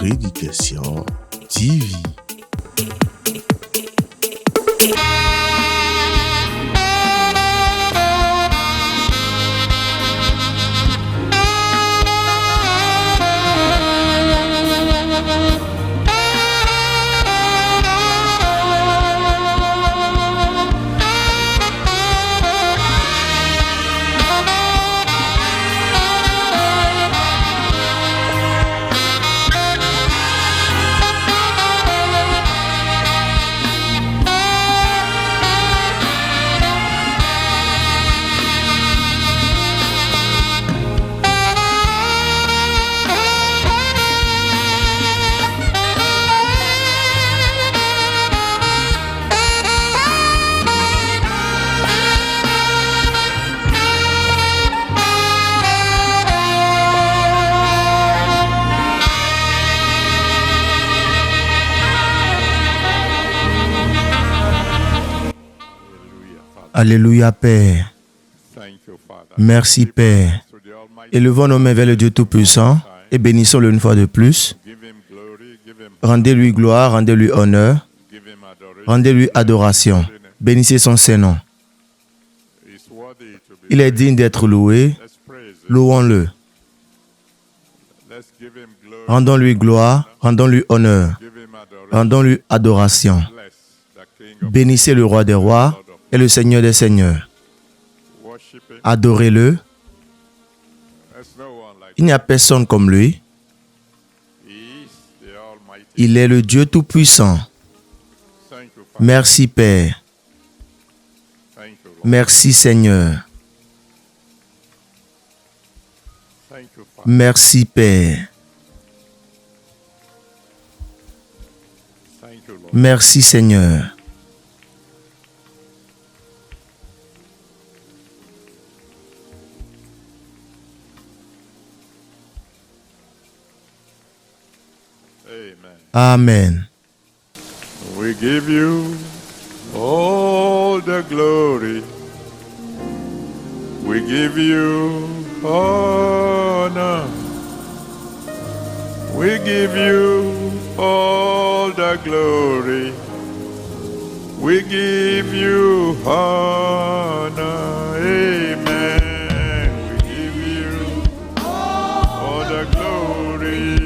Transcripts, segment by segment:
Prédication TV. Alléluia, Père. Merci, Père. Élevons nos mains vers le Dieu Tout-Puissant et bénissons-le une fois de plus. Rendez-lui gloire, rendez-lui honneur, rendez-lui adoration. Bénissez son Saint-Nom. Il est digne d'être loué. Louons-le. Rendons-lui gloire, rendons-lui honneur, rendons-lui adoration. Bénissez le Roi des rois et le Seigneur des seigneurs. Adorez-le. Il n'y a personne comme lui. Il est le Dieu Tout-Puissant. Merci, Père. Merci, Seigneur. Merci, Père. Merci, Seigneur. Amen. We give you all the glory. We give you honor. We give you all the glory. We give you honor. Amen. We give you all the glory.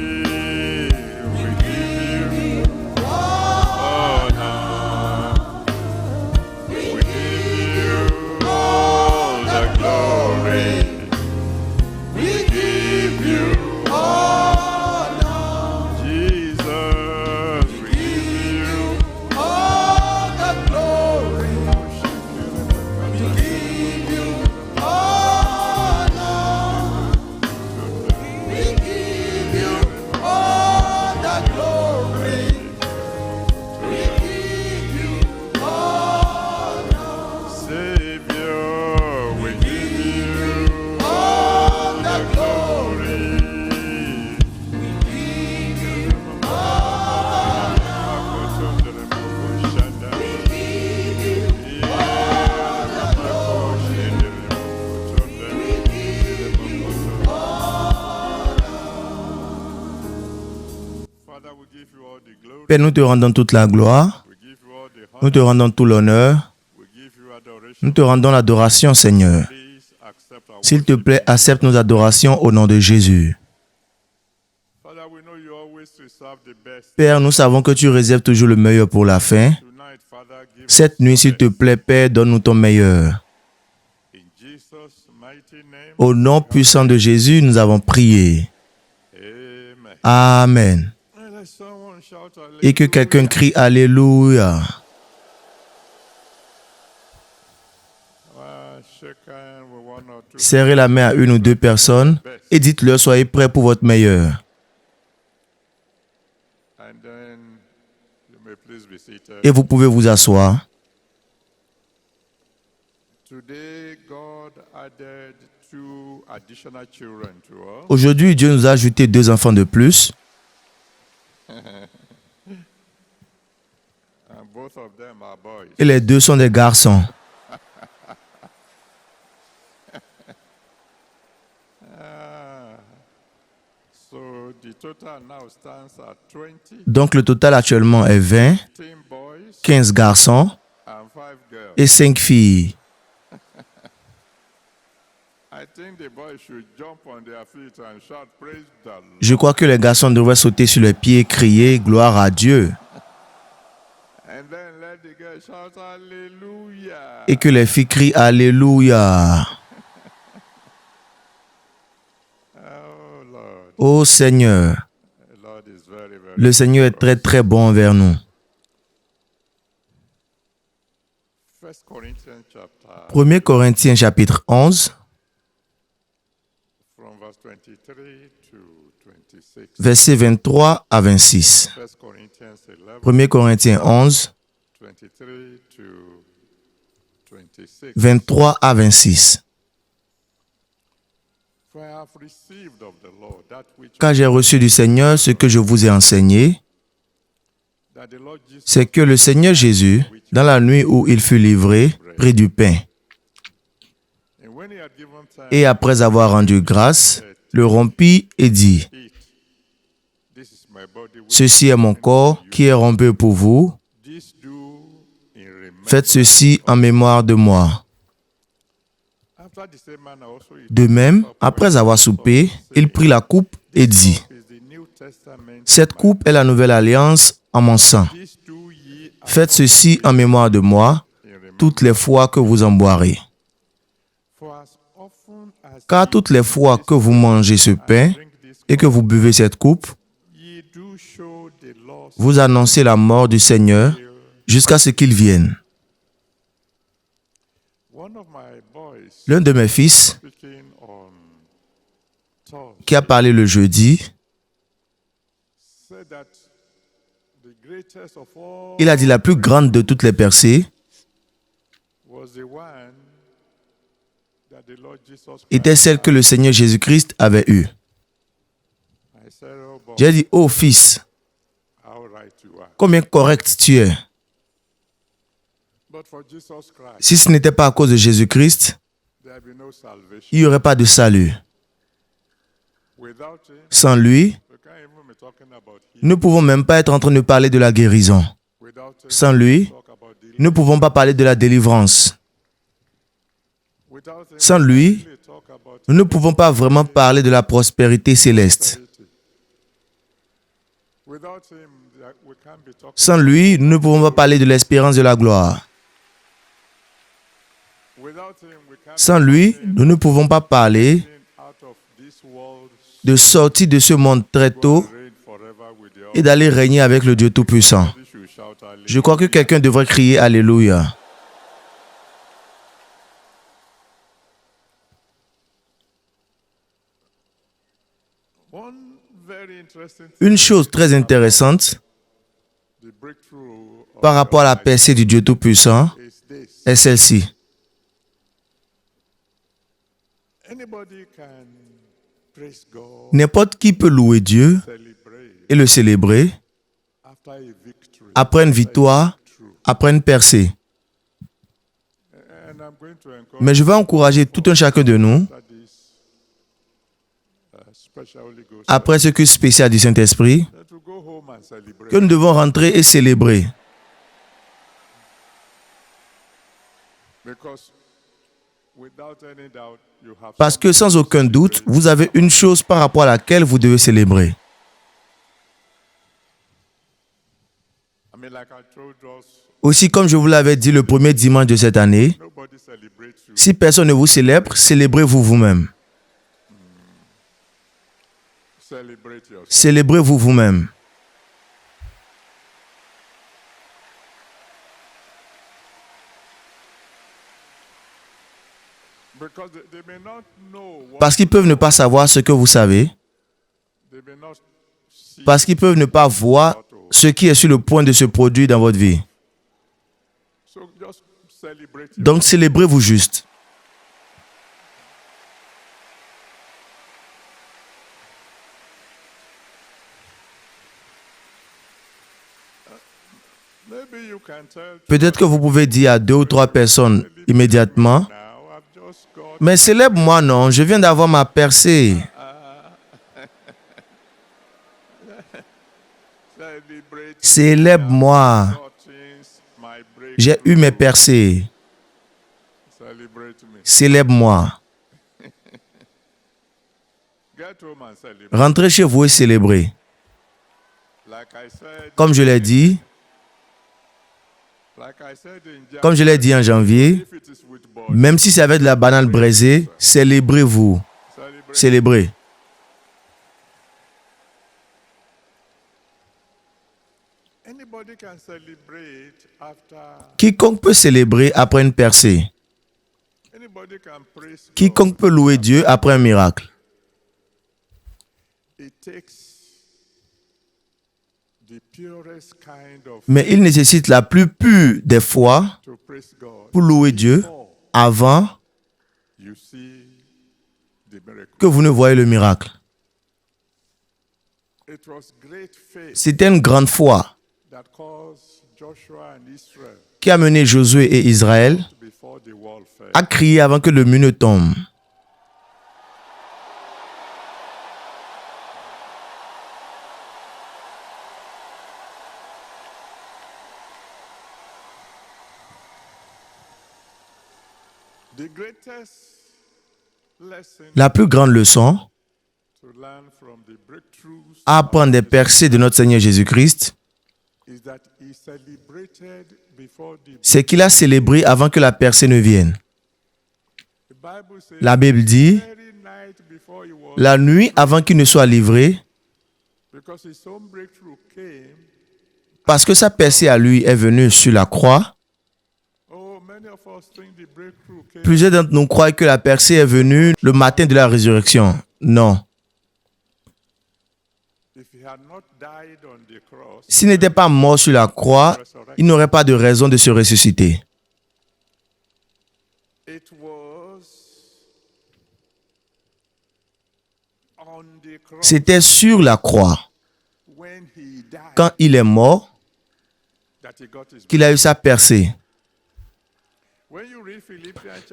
Père, nous te rendons toute la gloire, nous te rendons tout l'honneur, nous te rendons l'adoration, Seigneur. S'il te plaît, accepte nos adorations au nom de Jésus. Père, nous savons que tu réserves toujours le meilleur pour la fin. Cette nuit, s'il te plaît, Père, donne-nous ton meilleur. Au nom puissant de Jésus, nous avons prié. Amen. Et que quelqu'un crie Alléluia. Serrez la main à une ou deux personnes et dites-leur, soyez prêts pour votre meilleur. Et vous pouvez vous asseoir. Aujourd'hui, Dieu nous a ajouté 2 enfants de plus. Et les 2 sont des garçons. Donc le total actuellement est 20, 15 garçons et 5 filles. Je crois que les garçons devraient sauter sur les pieds et crier « Gloire à Dieu ». Et que les filles crient « Alléluia ». Oh Seigneur, le Seigneur est très très bon envers nous. 1 Corinthiens chapitre 11, versets 23 à 26. 1 Corinthiens 11, 23 à 26. Car j'ai reçu du Seigneur ce que je vous ai enseigné, c'est que le Seigneur Jésus, dans la nuit où il fut livré, prit du pain. Et après avoir rendu grâce, le rompit et dit, « Ceci est mon corps qui est rompu pour vous. Faites ceci en mémoire de moi. » De même, après avoir soupé, il prit la coupe et dit, « Cette coupe est la nouvelle alliance en mon sang. Faites ceci en mémoire de moi, toutes les fois que vous en boirez. Car toutes les fois que vous mangez ce pain et que vous buvez cette coupe, vous annoncez la mort du Seigneur jusqu'à ce qu'il vienne. » L'un de mes fils, qui a parlé le jeudi, il a dit la plus grande de toutes les percées était celle que le Seigneur Jésus-Christ avait eue. J'ai dit, oh fils, combien correct tu es. Si ce n'était pas à cause de Jésus-Christ, il n'y aurait pas de salut. Sans lui, nous ne pouvons même pas être en train de parler de la guérison. Sans lui, nous ne pouvons pas parler de la délivrance. Sans lui, nous ne pouvons pas vraiment parler de la prospérité céleste. Sans lui, nous ne pouvons pas parler de l'espérance de la gloire. Sans lui, nous ne pouvons pas parler de sortir de ce monde très tôt et d'aller régner avec le Dieu Tout-Puissant. Je crois que quelqu'un devrait crier Alléluia. Une chose très intéressante par rapport à la percée du Dieu Tout-Puissant est celle-ci. N'importe qui peut louer Dieu et le célébrer après une victoire, après une percée. Mais je vais encourager tout un chacun de nous, après ce culte spécial du Saint-Esprit, que nous devons rentrer et célébrer. Parce que sans aucun doute, vous avez une chose par rapport à laquelle vous devez célébrer. Aussi, comme je vous l'avais dit le premier dimanche de cette année, si personne ne vous célèbre, célébrez-vous vous-même. Célébrez-vous vous-même. Parce qu'ils peuvent ne pas savoir ce que vous savez. Parce qu'ils peuvent ne pas voir ce qui est sur le point de se produire dans votre vie. Donc célébrez-vous juste. Peut-être que vous pouvez dire à 2 ou 3 personnes immédiatement, mais célèbre-moi non, je viens d'avoir ma percée. Célèbre-moi. J'ai eu mes percées. Célèbre-moi. Rentrez chez vous et célébrez. Comme je l'ai dit en janvier, même si c'est avec de la banane braisée, célébrez-vous. Célébrez. Quiconque peut célébrer après une percée. Quiconque peut louer Dieu après un miracle. Mais il nécessite la plus pure des foi pour louer Dieu avant que vous ne voyez le miracle. C'était une grande foi qui a mené Josué et Israël à crier avant que le mur ne tombe. La plus grande leçon à apprendre des percées de notre Seigneur Jésus-Christ, c'est qu'il a célébré avant que la percée ne vienne. La Bible dit, la nuit avant qu'il ne soit livré, parce que sa percée à lui est venue sur la croix. Plusieurs d'entre nous croient que la percée est venue le matin de la résurrection. Non. S'il n'était pas mort sur la croix, il n'aurait pas de raison de se ressusciter. C'était sur la croix, quand il est mort, qu'il a eu sa percée.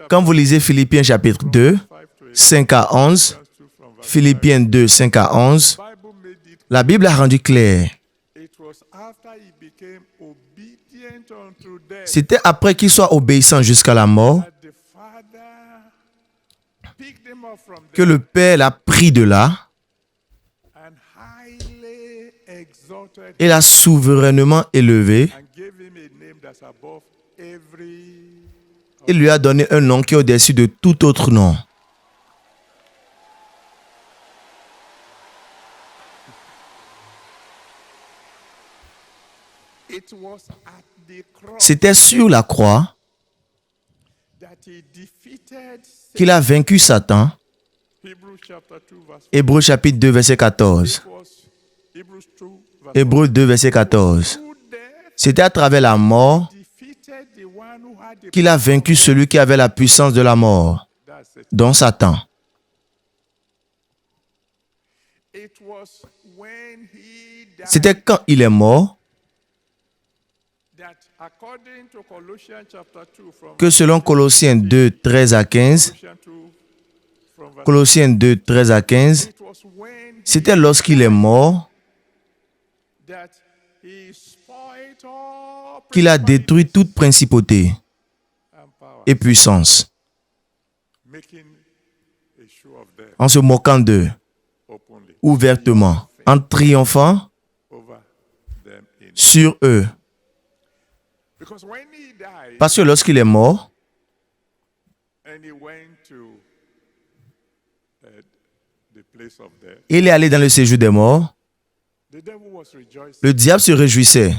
Quand vous lisez Philippiens chapitre 2, 5 à 11, Philippiens 2, 5 à 11, la Bible a rendu clair. C'était après qu'il soit obéissant jusqu'à la mort que le Père l'a pris de là et l'a souverainement élevé et lui a donné un nom qui est au-dessus de tout autre nom. C'était sur la croix qu'il a vaincu Satan. Hébreux chapitre 2, verset 14. Hébreux 2, verset 14. C'était à travers la mort qu'il a vaincu celui qui avait la puissance de la mort, dont Satan. C'était quand il est mort que selon Colossiens 2, 13 à 15, Colossiens 2, 13 à 15, c'était lorsqu'il est mort qu'il a détruit toute principauté et puissance, en se moquant d'eux, ouvertement, en triomphant sur eux. Parce que lorsqu'il est mort, il est allé dans le séjour des morts, le diable se réjouissait.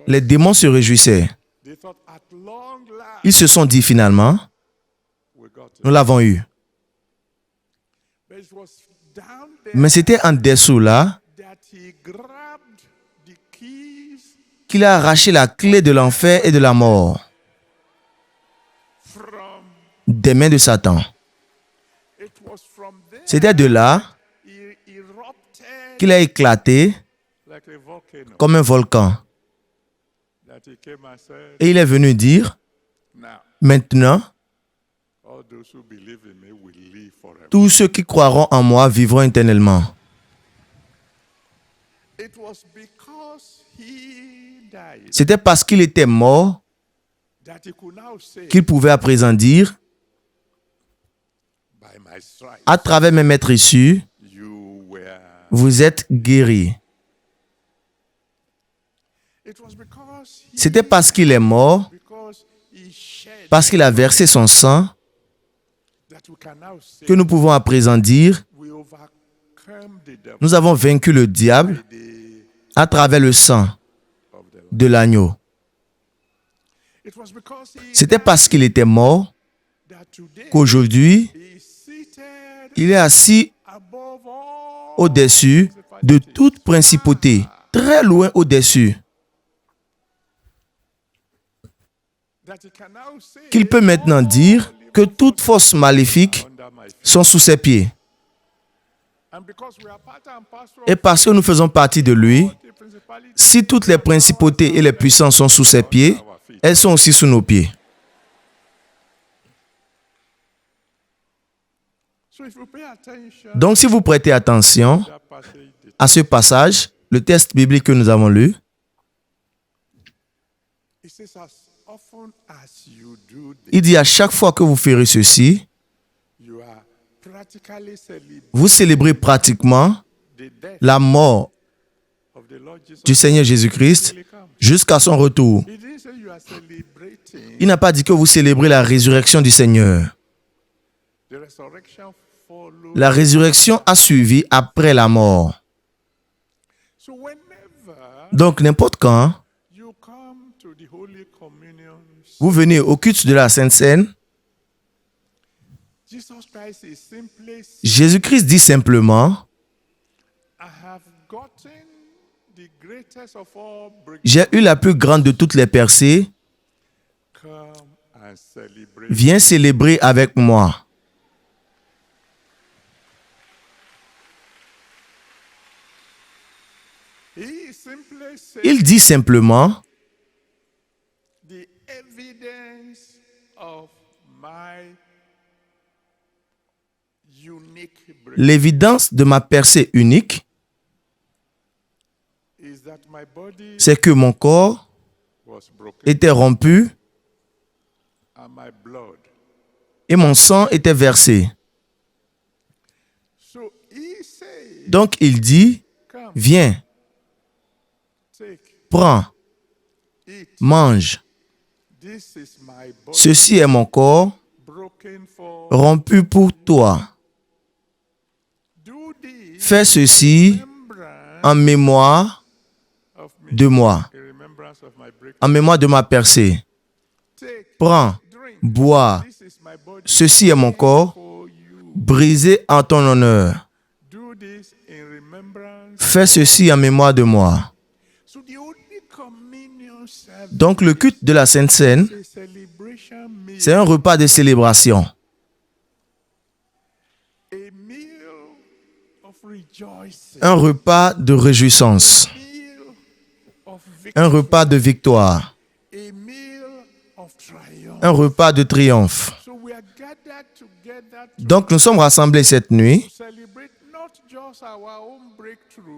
Les démons se réjouissaient. Ils se sont dit finalement, nous l'avons eu. Mais c'était en dessous là qu'il a arraché la clé de l'enfer et de la mort des mains de Satan. C'était de là qu'il a éclaté comme un volcan. Et il est venu dire, maintenant, tous ceux qui croiront en moi vivront éternellement. C'était parce qu'il était mort qu'il pouvait à présent dire, à travers mes maîtresses, vous êtes guéris. C'était parce qu'il est mort, parce qu'il a versé son sang, que nous pouvons à présent dire, nous avons vaincu le diable à travers le sang de l'agneau. C'était parce qu'il était mort qu'aujourd'hui, il est assis au-dessus de toute principauté, très loin au-dessus. Qu'il peut maintenant dire que toutes forces maléfiques sont sous ses pieds. Et parce que nous faisons partie de lui, si toutes les principautés et les puissances sont sous ses pieds, elles sont aussi sous nos pieds. Donc si vous prêtez attention à ce passage, le texte biblique que nous avons lu, il dit à chaque fois que vous ferez ceci, vous célébrez pratiquement la mort du Seigneur Jésus-Christ jusqu'à son retour. Il n'a pas dit que vous célébrez la résurrection du Seigneur. La résurrection a suivi après la mort. Donc, n'importe quand, vous venez au culte de la Sainte Seine, Jésus-Christ dit simplement, j'ai eu la plus grande de toutes les percées, viens célébrer avec moi. Il dit simplement, l'évidence de ma percée unique, c'est que mon corps était rompu et mon sang était versé. Donc il dit, viens, prends, mange. Ceci est mon corps rompu pour toi. Fais ceci en mémoire de moi, en mémoire de ma percée. Prends, bois. Ceci est mon corps brisé en ton honneur. Fais ceci en mémoire de moi. Donc le culte de la Sainte Seine, c'est un repas de célébration. Un repas de réjouissance. Un repas de victoire. Un repas de triomphe. Donc nous sommes rassemblés cette nuit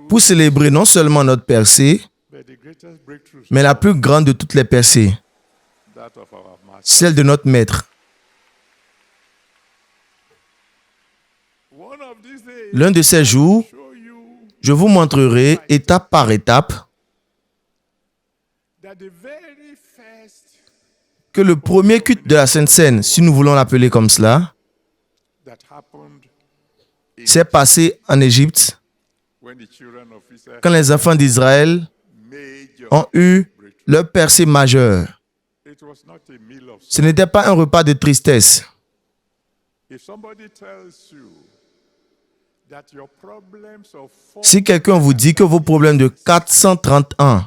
pour célébrer non seulement notre percée, mais la plus grande de toutes les percées, celle de notre Maître. L'un de ces jours, je vous montrerai étape par étape que le premier culte de la Sainte Seine, si nous voulons l'appeler comme cela, s'est passé en Égypte quand les enfants d'Israël ont eu leur percée majeure. Ce n'était pas un repas de tristesse. Si quelqu'un vous dit que vos problèmes de 430 ans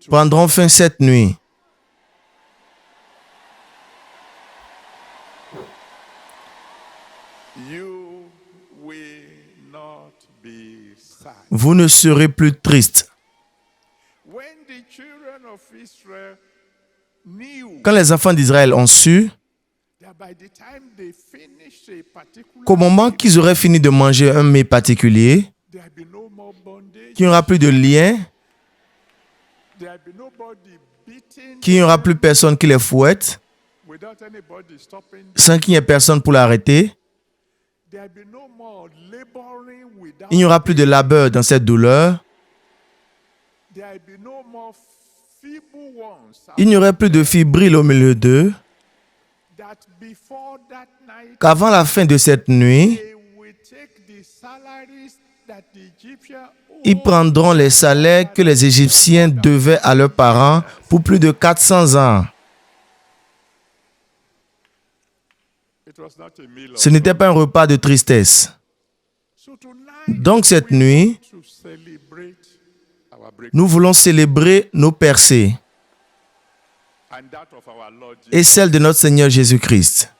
prendront fin cette nuit, vous ne serez plus triste. Quand les enfants d'Israël ont su qu'au moment qu'ils auraient fini de manger un mets particulier, qu'il n'y aura plus de lien, qu'il n'y aura plus personne qui les fouette, sans qu'il n'y ait personne pour l'arrêter. Il n'y aura plus de labeur dans cette douleur. Il n'y aurait plus de fibrilles au milieu d'eux. Qu'avant la fin de cette nuit, ils prendront les salaires que les Égyptiens devaient à leurs parents pour plus de 400 ans. Ce n'était pas un repas de tristesse. Donc cette nuit, nous voulons célébrer nos percées et celles de notre Seigneur Jésus-Christ.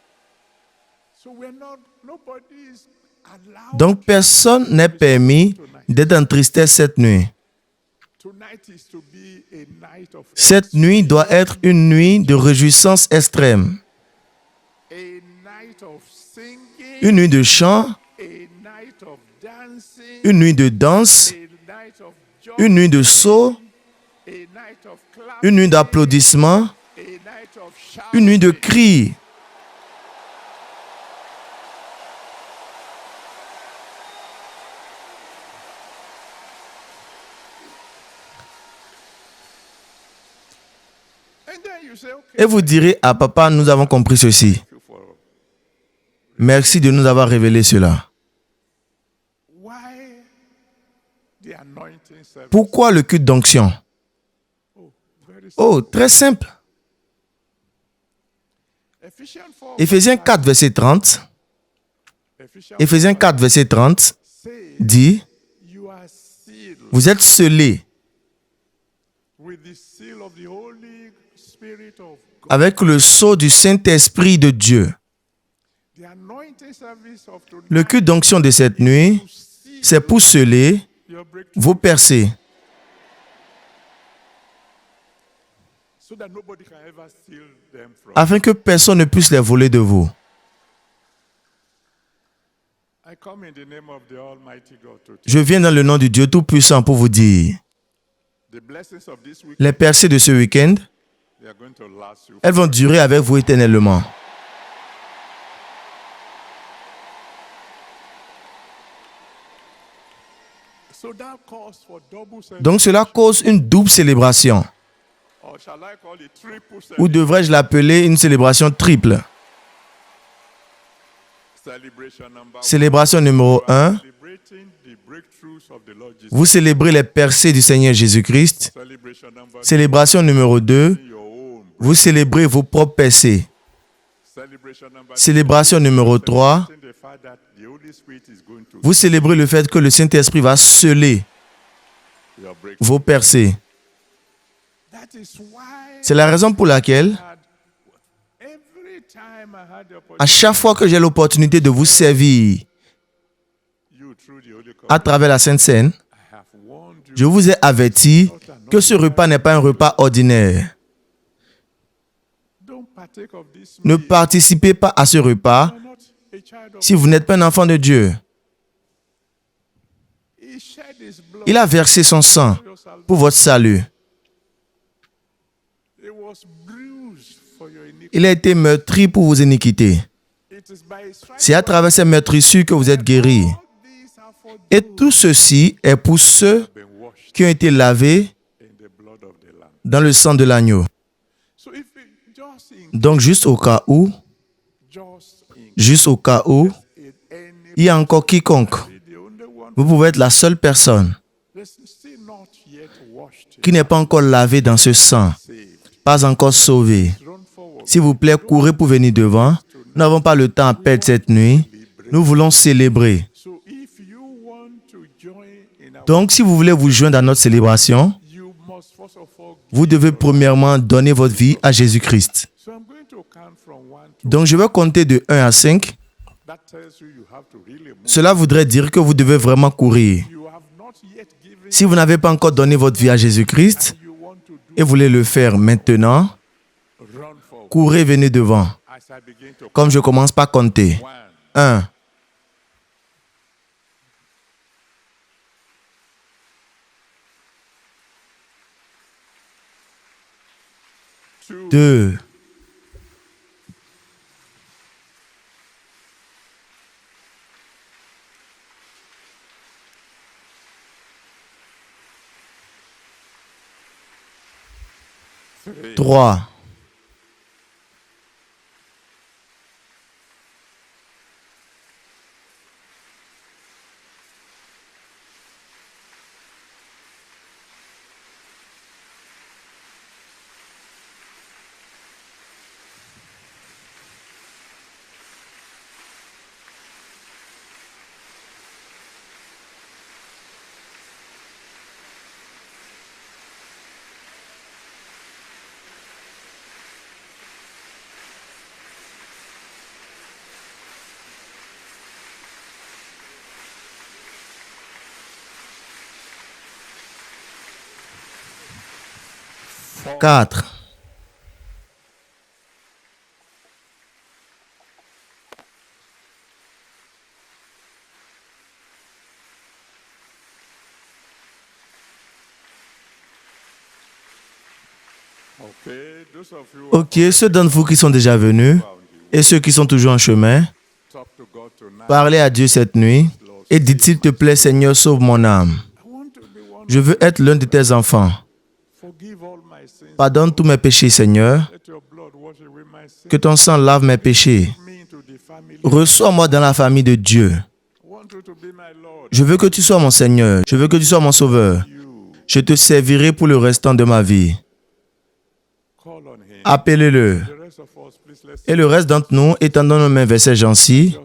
Donc personne n'est permis d'être en tristesse cette nuit. Cette nuit doit être une nuit de réjouissance extrême. Une nuit de chant, une nuit de danse, une nuit de saut, une nuit d'applaudissements, une nuit de cris. Et vous direz, ah papa, nous avons compris ceci. Merci de nous avoir révélé cela. Pourquoi le culte d'onction? Oh, très simple. Éphésiens 4, verset 30. Éphésiens 4, verset 30 dit, vous êtes scellés avec le sceau du Saint-Esprit de Dieu. Le culte d'onction de cette nuit, c'est pour sceller vos percées, afin que personne ne puisse les voler de vous. Je viens dans le nom du Dieu Tout-Puissant pour vous dire, les percées de ce week-end, elles vont durer avec vous éternellement. Donc cela cause une double célébration. Ou devrais-je l'appeler une célébration triple? Célébration numéro 1, vous célébrez les percées du Seigneur Jésus-Christ. Célébration numéro 2, vous célébrez vos propres percées. Célébration numéro 3, vous célébrez le fait que le Saint-Esprit va sceller vos percées. C'est la raison pour laquelle, à chaque fois que j'ai l'opportunité de vous servir à travers la Sainte Seine, je vous ai averti que ce repas n'est pas un repas ordinaire. Ne participez pas à ce repas si vous n'êtes pas un enfant de Dieu. Il a versé son sang pour votre salut. Il a été meurtri pour vos iniquités. C'est à travers ces meurtrissures que vous êtes guéris. Et tout ceci est pour ceux qui ont été lavés dans le sang de l'agneau. Donc, juste au cas où, il y a encore quiconque, vous pouvez être la seule personne qui n'est pas encore lavé dans ce sang, pas encore sauvé. S'il vous plaît, courez pour venir devant. Nous n'avons pas le temps à perdre cette nuit. Nous voulons célébrer. Donc, si vous voulez vous joindre à notre célébration, vous devez premièrement donner votre vie à Jésus-Christ. Donc, je vais compter de 1 à 5. Cela voudrait dire que vous devez vraiment courir. Si vous n'avez pas encore donné votre vie à Jésus-Christ et vous voulez le faire maintenant, courez, venez devant. Comme je commence par compter. 1, 2, 3, 4, Ok, ceux d'entre vous qui sont déjà venus et ceux qui sont toujours en chemin, parlez à Dieu cette nuit et dites, s'il te plaît, Seigneur, sauve mon âme. Je veux être l'un de tes enfants. Pardonne tous mes péchés, Seigneur. Que ton sang lave mes péchés. Reçois-moi dans la famille de Dieu. Je veux que tu sois mon Seigneur. Je veux que tu sois mon Sauveur. Je te servirai pour le restant de ma vie. Appelez-le. Et le reste d'entre nous, étendons nos mains vers ces gens-ci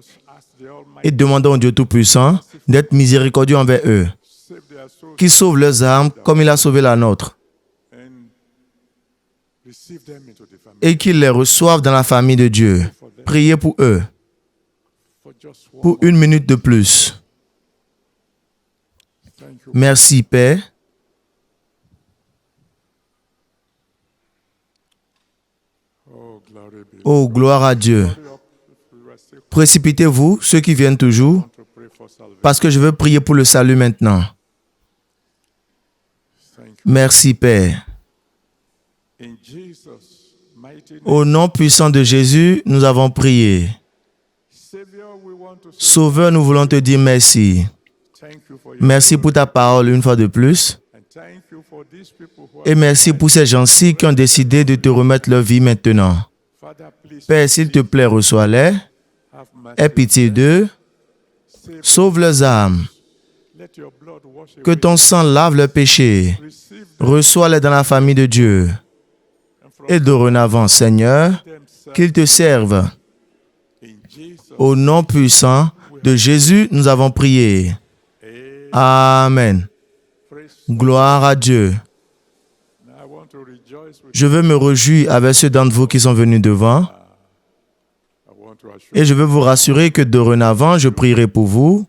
et demandons au Dieu Tout-Puissant d'être miséricordieux envers eux, qu'il sauve leurs âmes comme il a sauvé la nôtre, et qu'il les reçoive dans la famille de Dieu. Priez pour eux, pour 1 minute de plus. Merci, Père. Oh, gloire à Dieu. Précipitez-vous, ceux qui viennent toujours, parce que je veux prier pour le salut maintenant. Merci, Père. Au nom puissant de Jésus, nous avons prié. Sauveur, nous voulons te dire merci. Merci pour ta parole une fois de plus. Et merci pour ces gens-ci qui ont décidé de te remettre leur vie maintenant. Père, s'il te plaît, reçois-les. Aie pitié d'eux. Sauve leurs âmes. Que ton sang lave leurs péchés. Reçois-les dans la famille de Dieu. Et dorénavant, Seigneur, qu'ils te servent. Au nom puissant de Jésus, nous avons prié. Amen. Gloire à Dieu. Je veux me réjouir avec ceux d'entre vous qui sont venus devant. Et je veux vous rassurer que dorénavant, je prierai pour vous.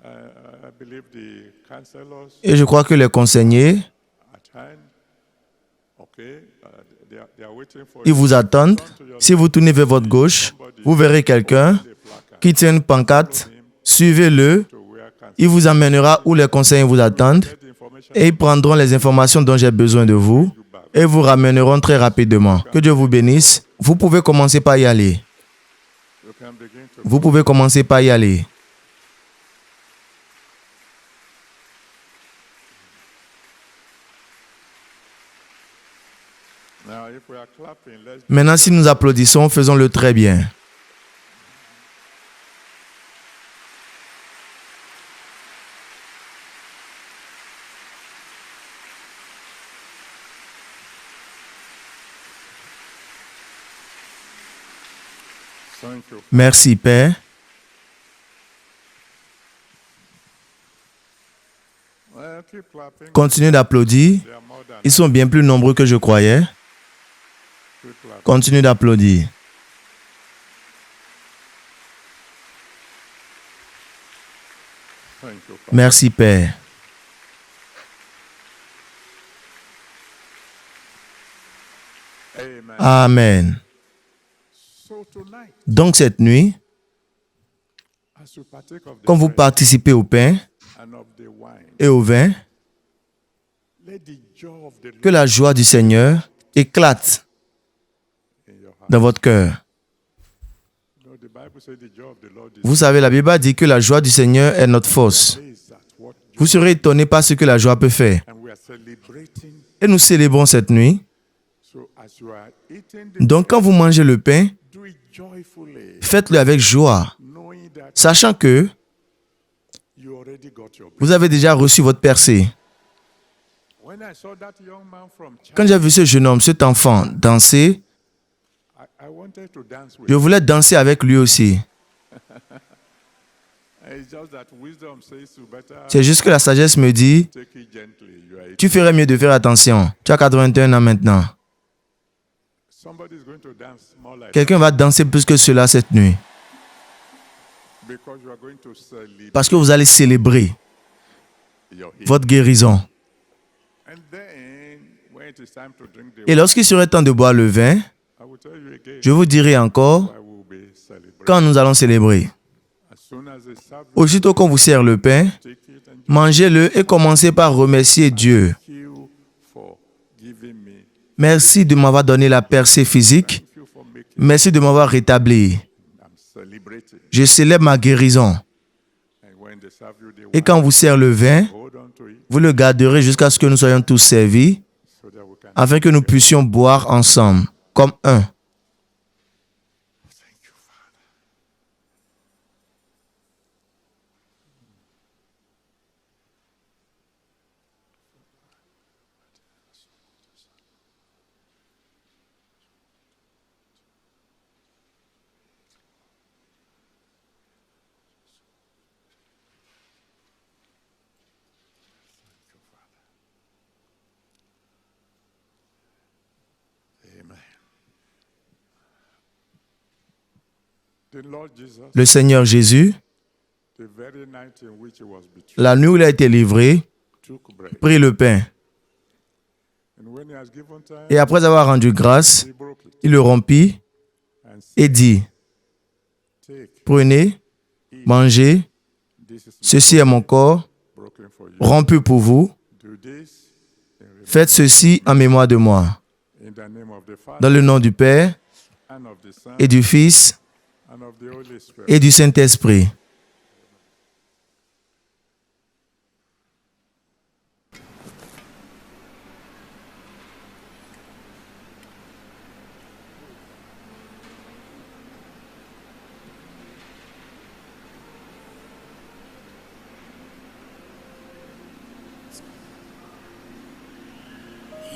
Et je crois que les conseillers, ils vous attendent. Si vous tournez vers votre gauche, vous verrez quelqu'un qui tient une pancarte. Suivez-le. Il vous amènera où les conseillers vous attendent. Et ils prendront les informations dont j'ai besoin de vous. Et vous ramèneront très rapidement. Que Dieu vous bénisse. Vous pouvez commencer par y aller. Vous pouvez commencer par y aller. Maintenant, si nous applaudissons, faisons-le très bien. Merci, Père. Continuez d'applaudir. Ils sont bien plus nombreux que je croyais. Continuez d'applaudir. Merci, Père. Amen. Donc cette nuit, quand vous participez au pain et au vin, que la joie du Seigneur éclate dans votre cœur. Vous savez, la Bible dit que la joie du Seigneur est notre force. Vous serez étonnés par ce que la joie peut faire. Et nous célébrons cette nuit. Donc, quand vous mangez le pain, faites-le avec joie, sachant que vous avez déjà reçu votre percée. Quand j'ai vu ce jeune homme, cet enfant, danser, je voulais danser avec lui aussi. C'est juste que la sagesse me dit, tu ferais mieux de faire attention. Tu as 81 ans maintenant. Quelqu'un va danser plus que cela cette nuit. Parce que vous allez célébrer votre guérison. Et lorsqu'il serait temps de boire le vin, je vous dirai encore quand nous allons célébrer. Aussitôt qu'on vous sert le pain, mangez-le et commencez par remercier Dieu. Merci de m'avoir donné la percée physique. Merci de m'avoir rétabli. Je célèbre ma guérison. Et quand on vous sert le vin, vous le garderez jusqu'à ce que nous soyons tous servis, afin que nous puissions boire ensemble, comme un. Le Seigneur Jésus, la nuit où il a été livré, prit le pain. Et après avoir rendu grâce, il le rompit et dit, prenez, mangez, ceci est mon corps, rompu pour vous. Faites ceci en mémoire de moi. Dans le nom du Père et du Fils et du Saint-Esprit.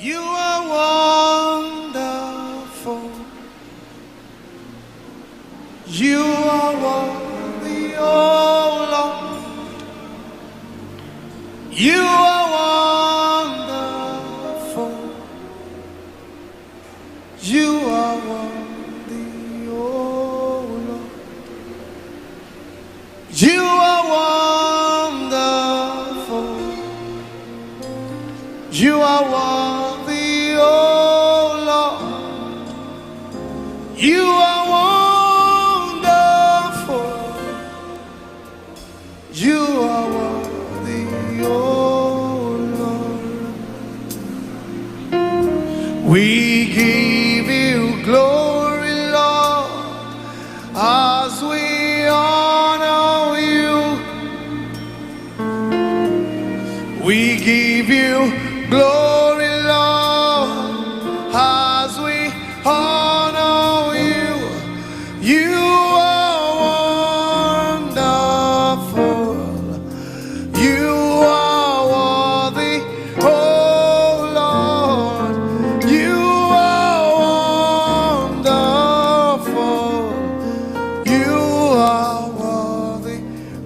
You are wonderful. You are worthy, oh Lord. You are wonderful. You are worthy, oh Lord. You are wonderful. You are worthy, oh Lord. You are wonderful. You are worthy, oh Lord. We give you glory, Lord, as we honor you. We give you glory, Lord, as we honor you. You are wonderful. You are worthy, oh Lord. You are wonderful. You are worthy,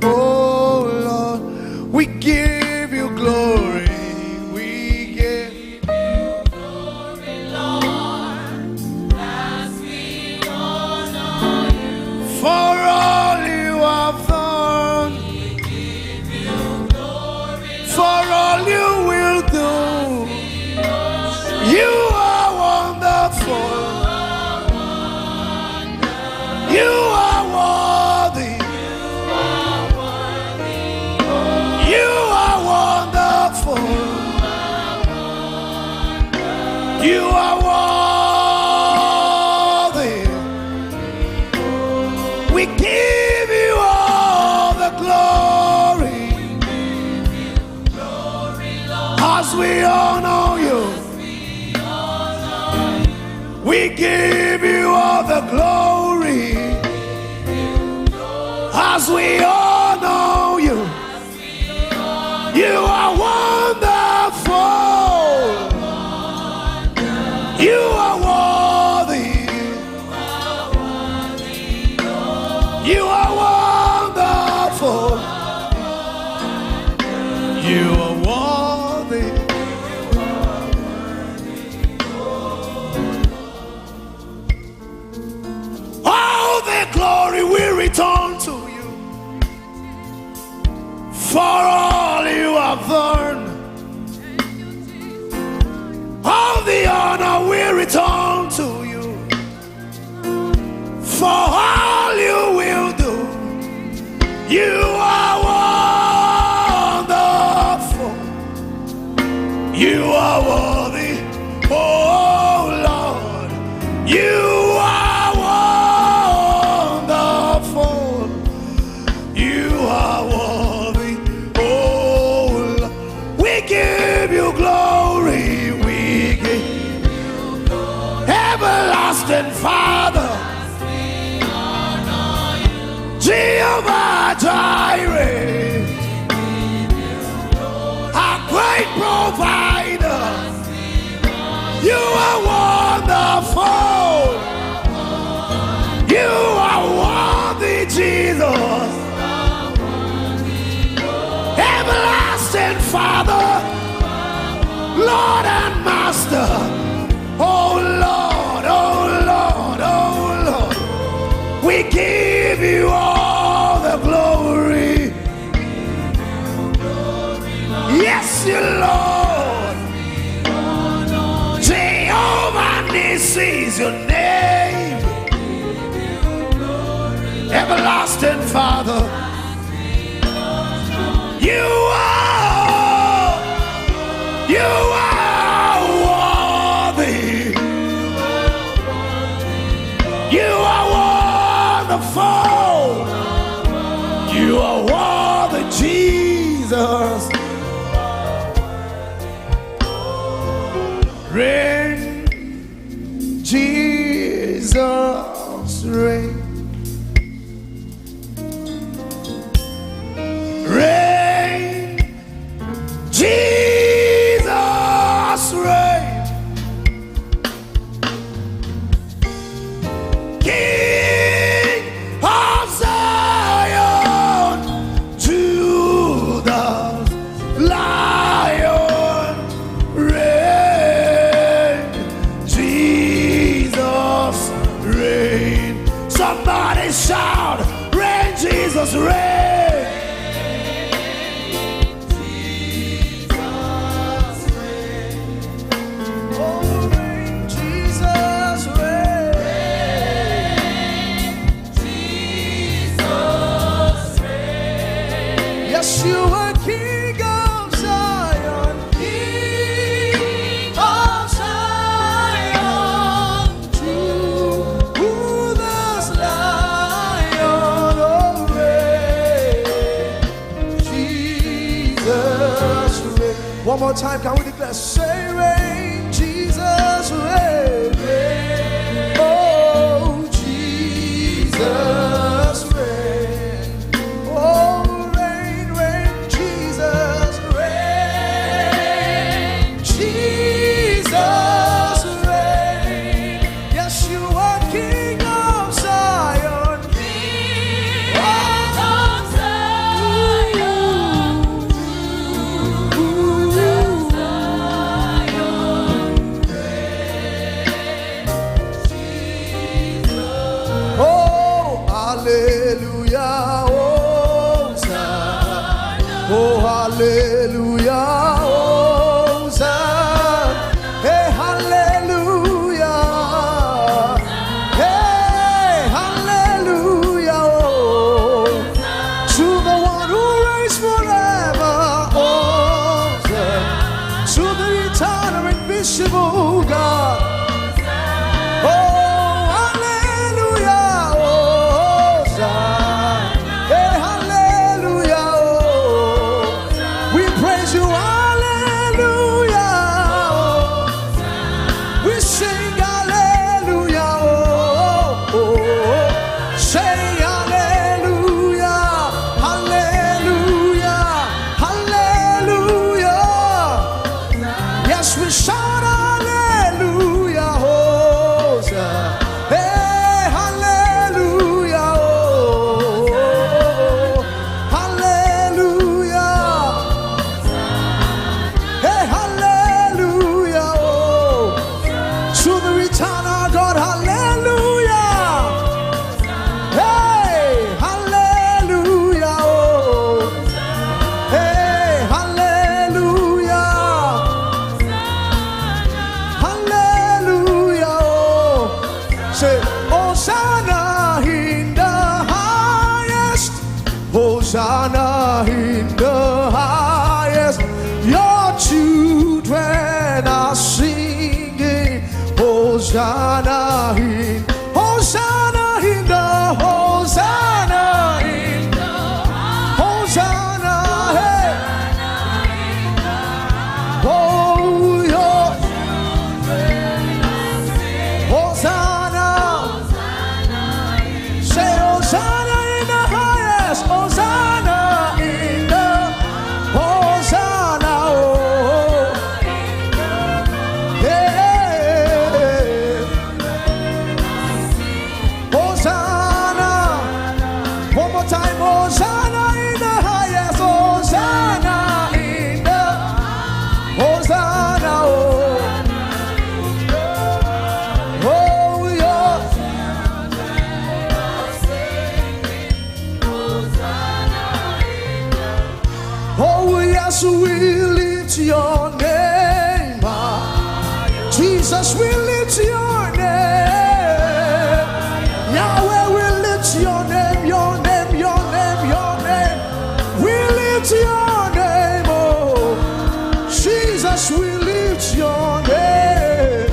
oh Lord. We give you glory. We give As we honor you, we give you all the glory. As we honor you, you are wonderful. You are worthy. You are wonderful. You are worthy. All the glory we return to you for all you have done. All the honor we return to you for all you will do. You are wonderful. You are worthy, oh Lord. You are wonderful. You are worthy, oh Lord. We give you glory. We give you glory. Everlasting Father, Jehovah Jireh, our great provider. You are wonderful. You are worthy, Jesus. Everlasting Father, Lord and Master. Oh Lord, oh Lord, oh Lord. We give you all the glory. Yes, you Lord. Jehovah Nissi is your name. Everlasting Father, you are worthy. You are wonderful. You are worthy, Jesus. Reign, Jesus, reign. Reign, Jesus, reign. King of Zion, Judah's Lion, reign, Jesus, reign. Somebody shout, reign, Jesus, reign. Yes, you are King of Zion, King of Zion, Judas Lion, oh reign, Jesus reign. One more time, can we declare, say reign, Jesus reign, oh Jesus reign, oh. Hallelujah, Hosanna, hey, hallelujah, hey, hallelujah, oh, to the one who reigns forever, Hosanna, to the eternal invisible God, oh, hallelujah, Hosanna, hey, hallelujah, oh, we praise you, hallelujah. Jesus, we lift your name.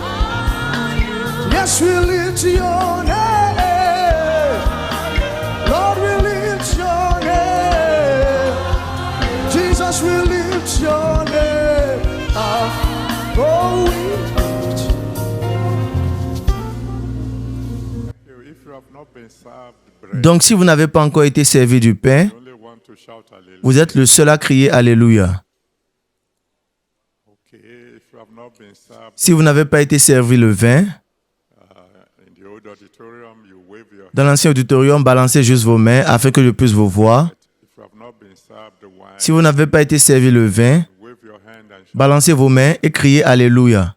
Yes, we lift your name. Lord, we lift your name. Jesus, we lift your name. Oh, we lift. If you have not been served bread, Donc, si vous n'avez pas encore été servi du pain, you only want to shout hallelujah. vous êtes le seul à crier Alléluia. Okay, if you have not been served Si vous n'avez pas été servi le vin, in the old auditorium, you wave your dans l'ancien auditorium, balancez juste vos mains afin que je puisse vous voir. If you have not been served the wine, Si vous n'avez pas été servi le vin, wave your hand and shout. balancez vos mains et criez Alléluia.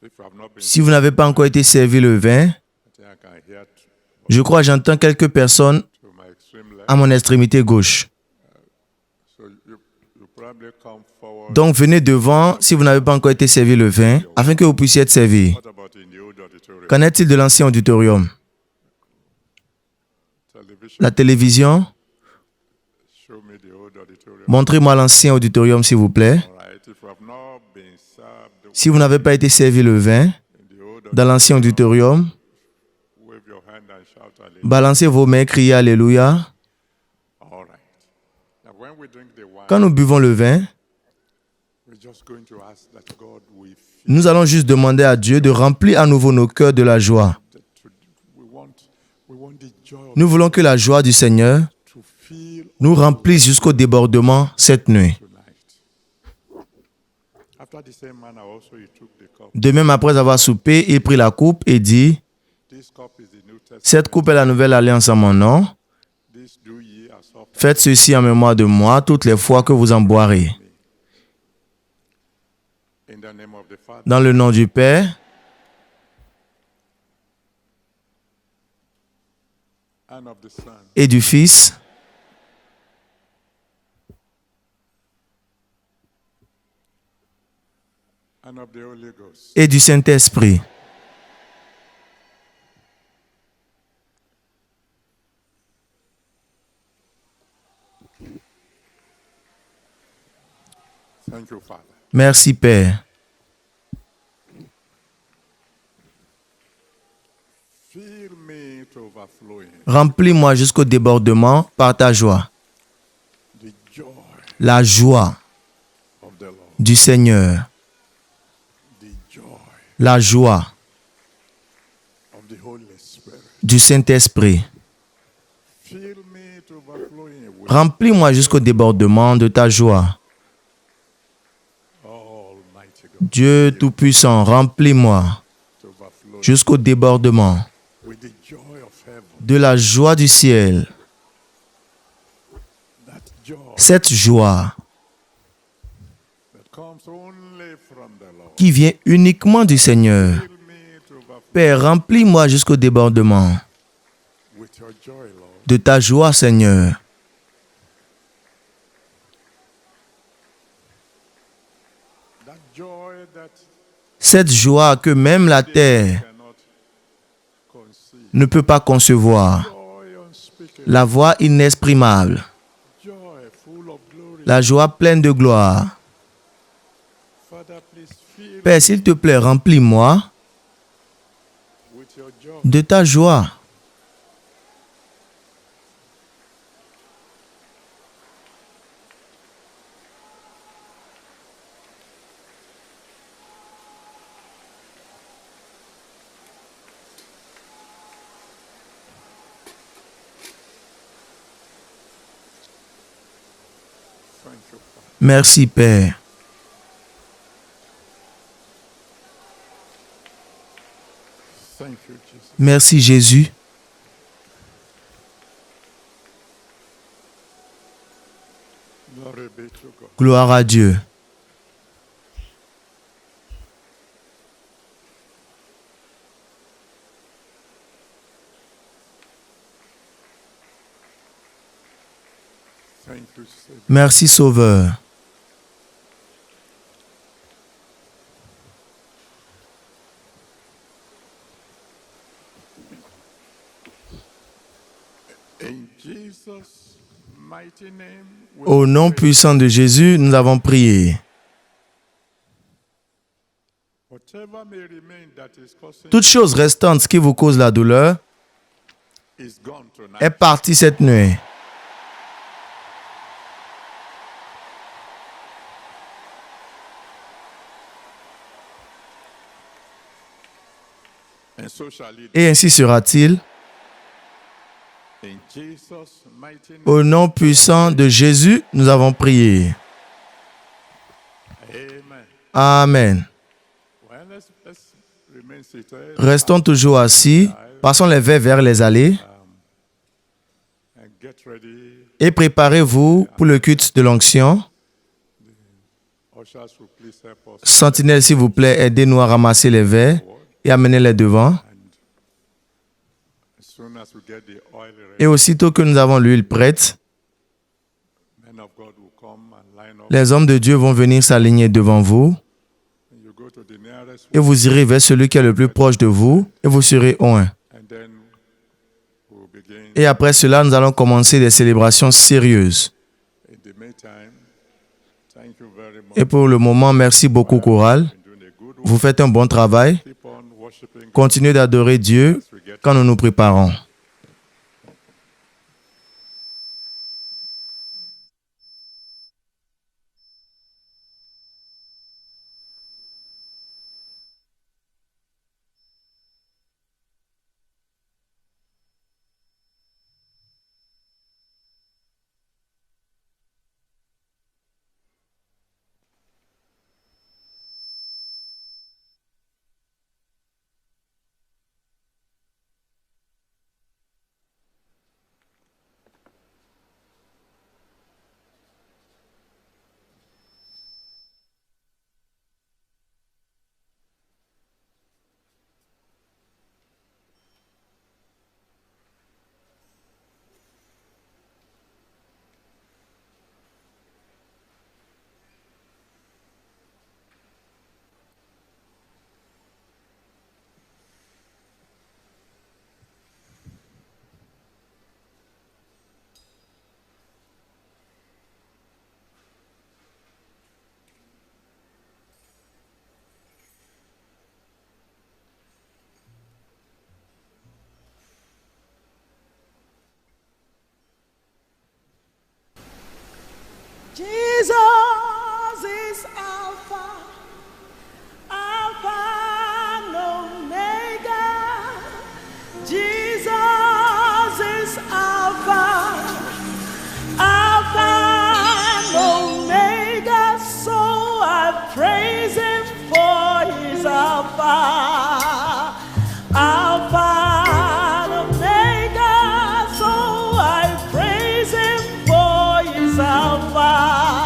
If you have not been Si vous n'avez pas encore été servi le vin, I think I can hear je crois que j'entends quelques personnes to my extreme left. à mon extrémité gauche. So you probably come forward. Donc venez devant si vous n'avez pas encore été servi le vin, afin que vous puissiez être servi. What about in the old auditorium? Qu'en est-il de l'ancien auditorium? Television, La télévision? show me the old auditorium. Montrez-moi l'ancien auditorium s'il vous plaît. All right, if you have not been served Si vous n'avez pas été servi le vin in the old dans l'ancien auditorium, wave your hand and shout hallelujah. balancez vos mains, criez Alléluia. All right. Now when we drink the wine, Quand nous buvons le vin, we're just going to ask that God will fill nous allons juste demander à Dieu de remplir à nouveau nos cœurs de la joie. we want the joy of Nous voulons que la joie du Seigneur to feel nous remplisse jusqu'au débordement cette nuit. tonight. After the same manner also he took the cup. De même, après avoir soupé, il prit la coupe et dit, This cup is the New Testament. cette coupe est la nouvelle alliance en mon nom. This do ye as often Faites ceci en mémoire de moi toutes les fois que vous en boirez. in the name of the Father Dans le nom du Père and of the Son et du Fils and of the Holy Ghost. et du Saint-Esprit. Thank you, Father. Merci Père. Fill me to overflowing. Remplis-moi jusqu'au débordement par ta joie. The joy La joie of the Lord. du Seigneur. The joy La joie of the Holy Spirit. du Saint-Esprit. Fill me to overflowing with Remplis-moi jusqu'au débordement de ta joie. Almighty God. Dieu Tout-Puissant, remplis-moi To overflow jusqu'au débordement with the joy of heaven. de la joie du ciel. That joy Cette joie that comes only from the Lord. qui vient uniquement du Seigneur. Fill me to overflow Père, remplis-moi jusqu'au débordement with your joy, Lord. de ta joie, Seigneur. That joy that Cette joie que même la terre cannot conceive. ne peut pas concevoir. Joy unspeakable. La voix inexprimable. Joy full of glory. La joie pleine de gloire. Father, please fill Père, s'il te plaît, remplis-moi with your joy. de ta joie. Thank you, Father. Merci, Père. Thank you, Jesus. Merci, Jésus. Glory be to God. Gloire à Dieu. Thank you, Savior. Merci, Sauveur. In Jesus' mighty Au nom puissant de Jésus, nous avons prié. Toute chose restante qui vous cause la douleur est partie cette nuit. Et ainsi sera-t-il. Au nom puissant de Jésus, nous avons prié. Amen. Restons toujours assis. Passons les verres vers les allées. Et préparez-vous pour le culte de l'onction. Sentinelle, s'il vous plaît, aidez-nous à ramasser les verres et amenez-les devant. Et aussitôt que nous avons l'huile prête, les hommes de Dieu vont venir s'aligner devant vous. Et vous irez vers celui qui est le plus proche de vous et vous serez oint. Et après cela, nous allons commencer des célébrations sérieuses. Et pour le moment, merci beaucoup, chorale. Vous faites un bon travail. Continuez d'adorer Dieu quand nous nous préparons. Jesus is Alpha, Alpha and Omega. Jesus is Alpha, Alpha and Omega. So I praise Him for His Alpha, Alpha and Omega. So I praise Him for His Alpha.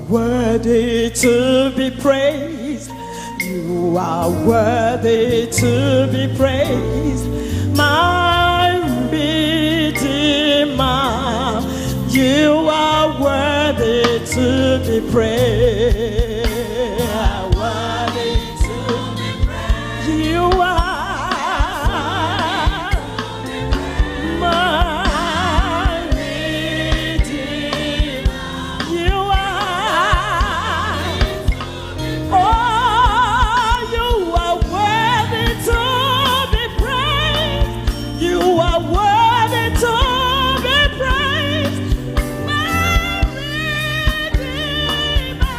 worthy to be praised. You are worthy to be praised. My Redeemer, you are worthy to be praised. Worthy to be praised. You are my Redeemer. You are, oh, you are worthy to be praised. You are worthy to be praised. My Redeemer,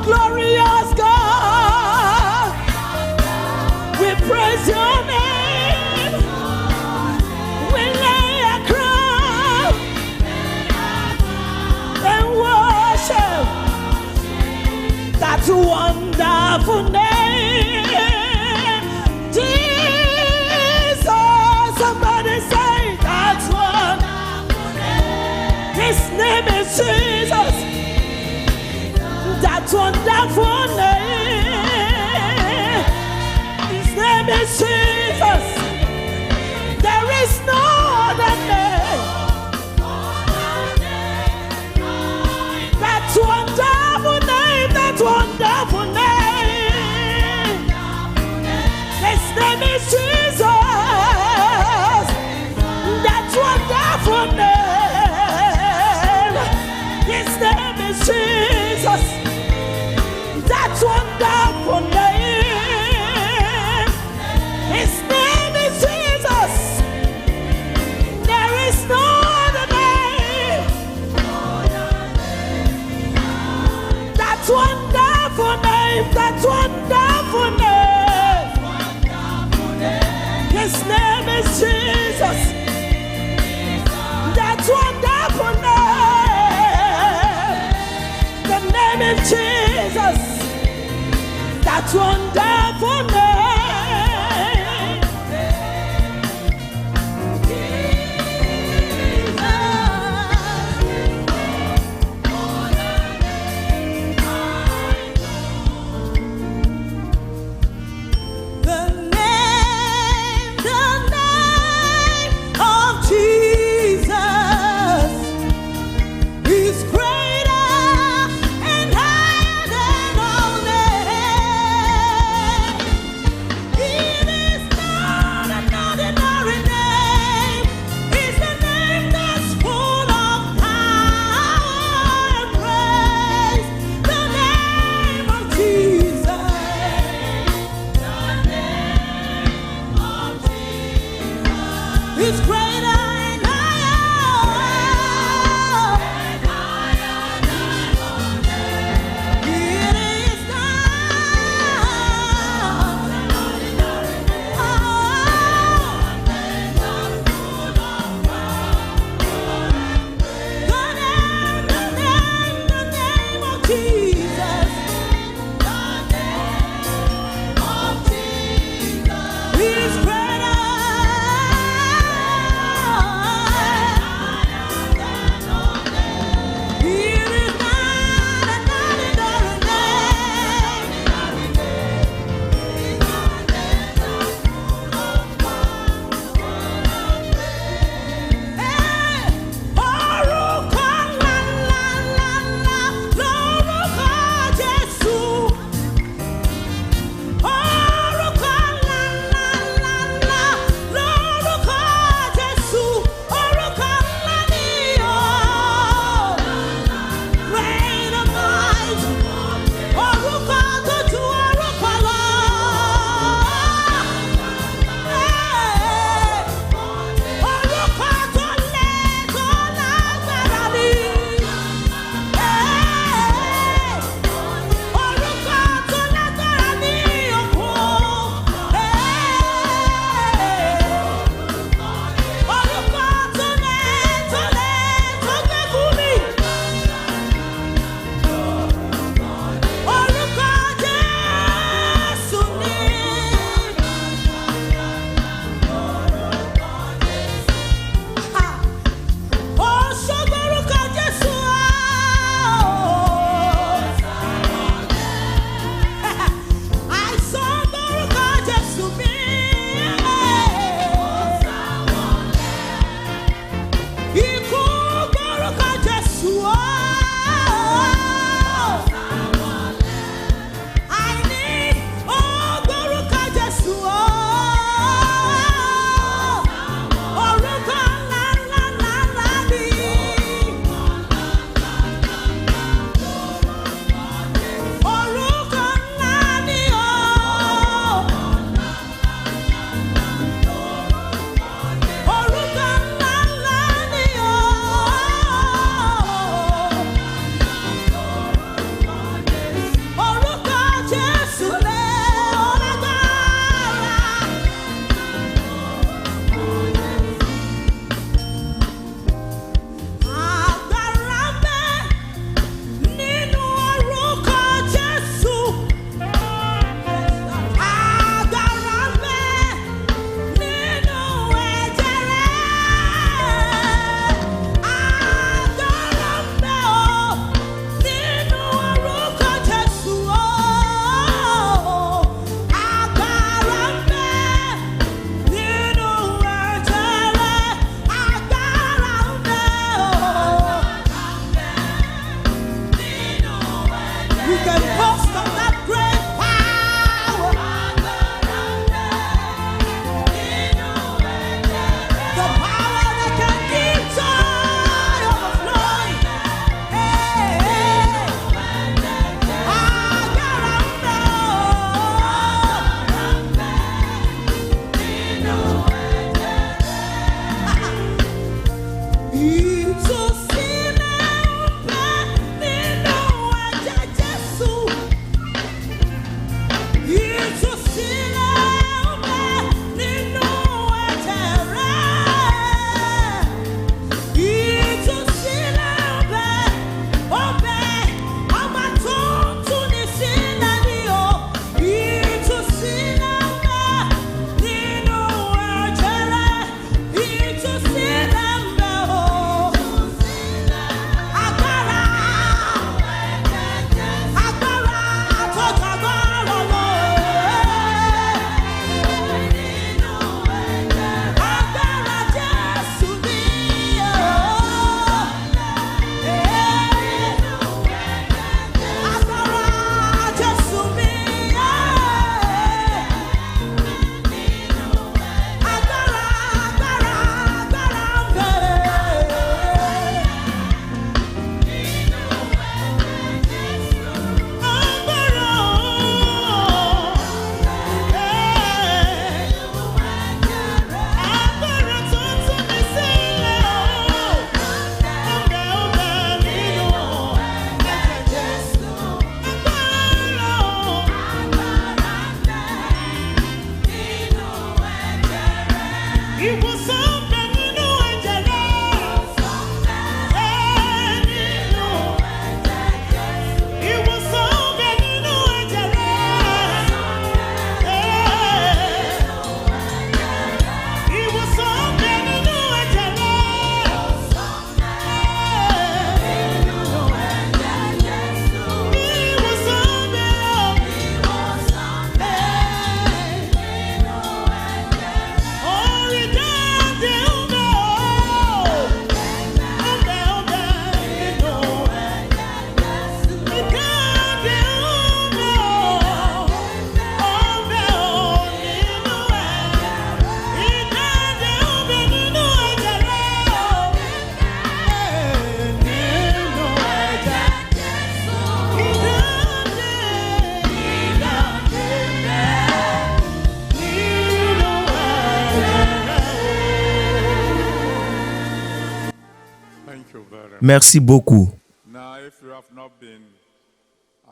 glorious God, we praise your name. We lay a crown and worship that wonderful name, Jesus. Somebody say that's one. His name is Jesus. That wonderful name. His name is Jesus. There is no other name. That wonderful name. That wonderful name. His name is Jesus. That wonderful name. His name is Jesus. That wonderful name. His name is Jesus. There is no other name. That wonderful name. That wonderful name. His name is Jesus. That wonderful name. The name is Jesus. That wonderful name. The name of Jesus is greater and higher than all names. Merci beaucoup. Now, if you have not been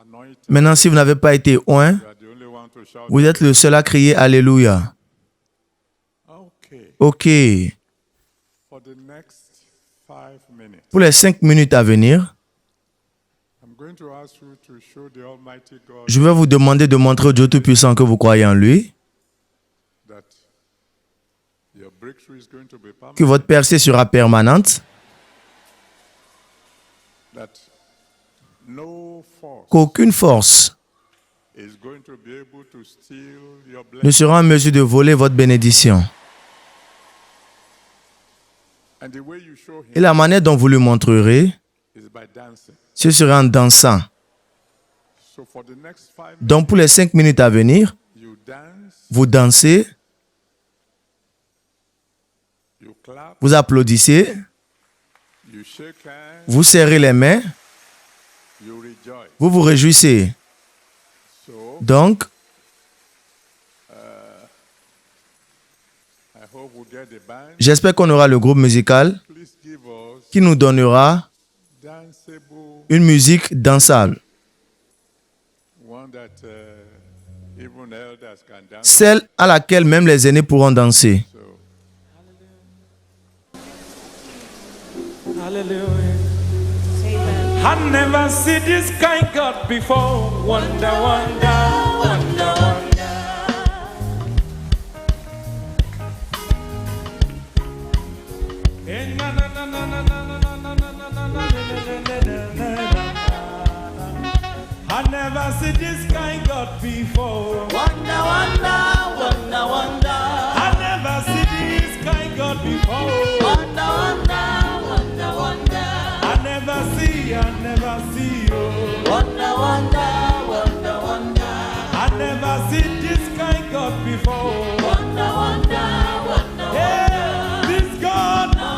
anointed, Maintenant, si vous n'avez pas été oint, you are the only one to shout. vous êtes le seul à crier Alléluia. Okay. Ok. For the next 5 minutes, Pour les 5 minutes à venir, I'm going to ask you to show the Almighty God je vais vous demander de montrer au Dieu Tout-Puissant que vous croyez en lui, that your breakthrough is going to be permanent, que votre percée sera permanente, that no force qu'aucune force is going to be able to steal your ne blessing. sera en mesure de voler votre bénédiction. And the way you show Et him la manière dont vous le montrerez, is by dancing. ce sera en dansant. So for the next 5 minutes, Donc pour les 5 minutes à venir, you dance, vous dansez, you clap, vous applaudissez, you shake hands, vous serrez les mains, you rejoice. vous vous réjouissez. So Donc, I hope we'll get the band. j'espère qu'on aura le groupe musical Please give us qui nous donnera danceable une musique dansable, one that even elders can dance. celle à laquelle même les aînés pourront danser. So Hallelujah. I never see this kind God before. Wonder, wonder, wonder, wonder. Eh, na, na, na, na, na, na, na, na, na, na, na, na, na, na, na, na. I never see this kind God before. Wonder, wonder, wonder, wonder. I never see this kind God before. Wonder, wonder, wonder, wonder. I never see you. Wonder, wonder, wonder, wonder. I never see this kind God before. Wonder, wonder, wonder, Yeah, this God, wonder.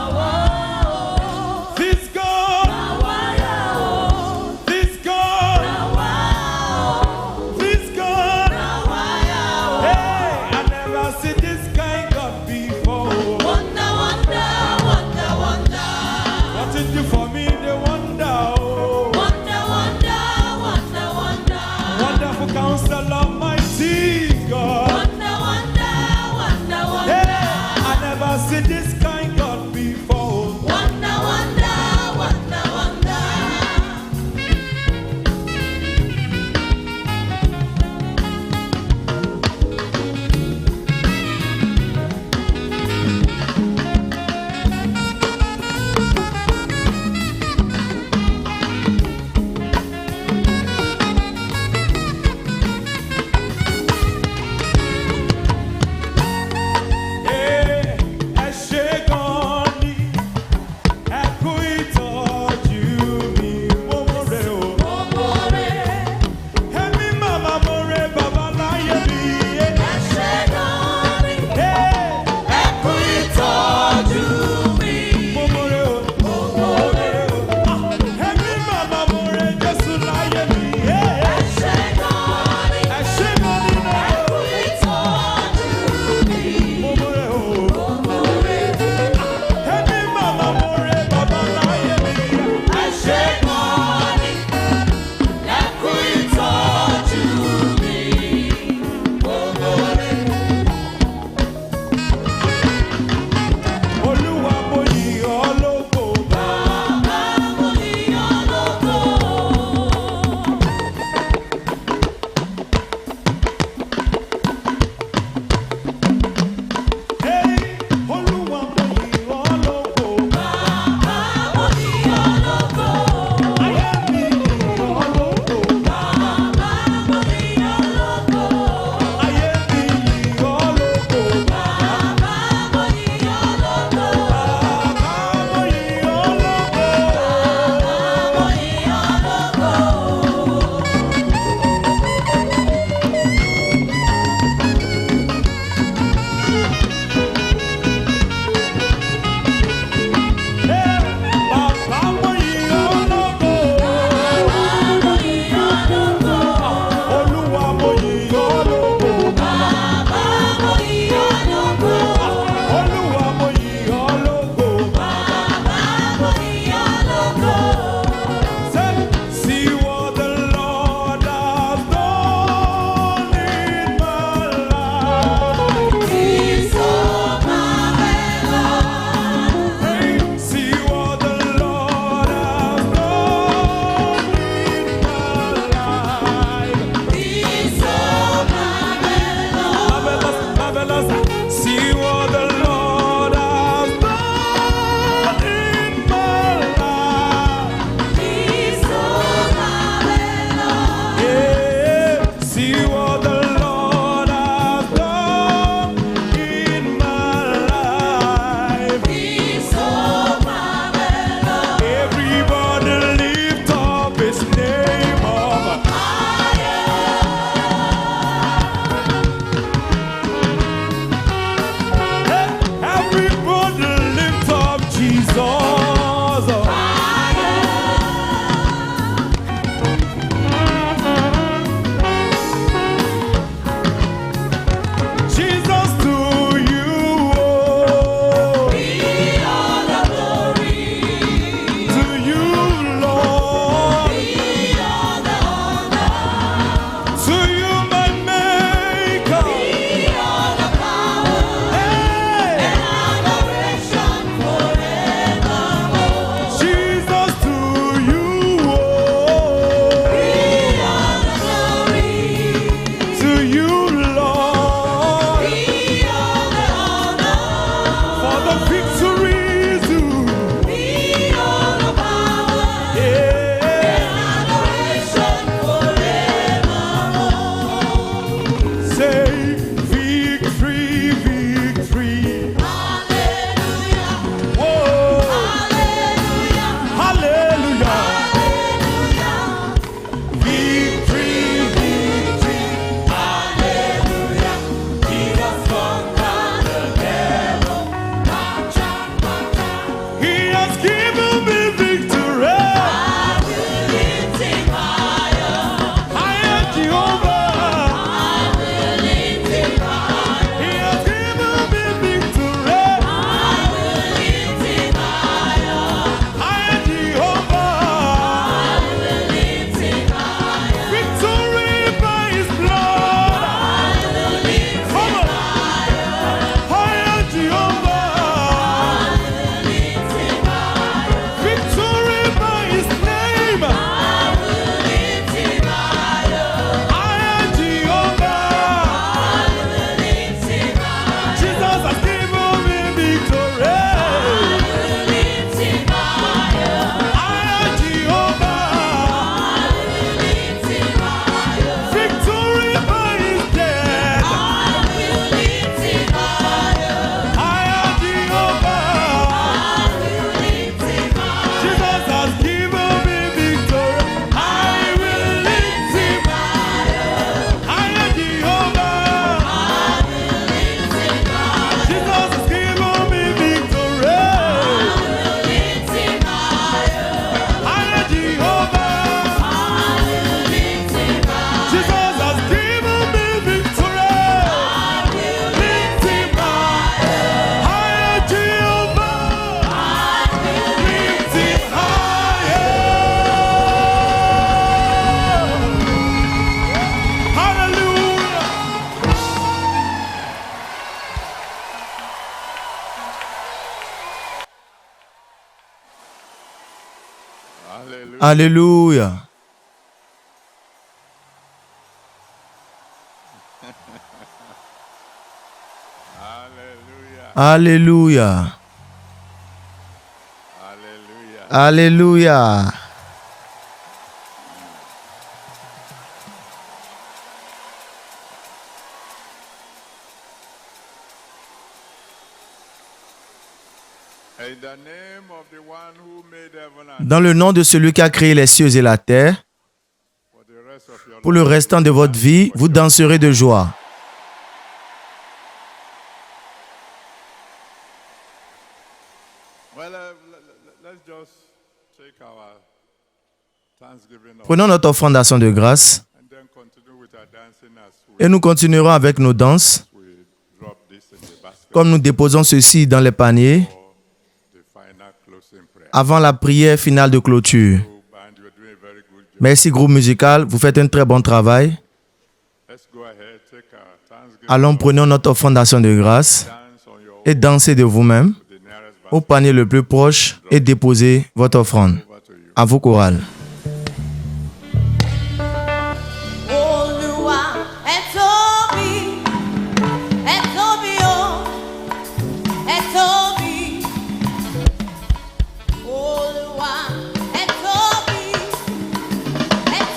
this God, Wow, this God, wow, this God. wow. Hey, I never see this kind God before. Wonder, wonder, wonder, wonder. What did you for me? The wonder, oh. Wonder, wonder, wonder, wonder. Wonderful Counselor, mighty God. Wonder, wonder, wonder, wonder. Hey, I never see this kind God before. Wonder, wonder, wonder, wonder. Alléluia. Hallelujah. Alléluia. Hallelujah. Alléluia. In the name of the one who made heaven and Dans le nom de celui qui a créé les cieux et la terre, for the rest of your pour le life, restant de votre vie, vous danserez de joie. well, let's just take our thanksgiving Prenons notre offrande d'action de grâce and then continue with our dancing as et nous continuerons avec nos danses we drop this in the basket comme nous déposons ceci dans les paniers for the final closing prayer. avant la prière finale de clôture. And you're doing a very good job. Merci groupe musical, vous faites un très bon travail. Let's go ahead, take our thanksgiving, Allons, prenons notre offrande d'action de grâce dance on your et dansez de vous-même the nearest au basket panier le plus proche et déposez votre offrande. over to you. À vous, chorale. Olúwa, ẹ tóbi, o, ẹ tóbi. Olúwa, ẹ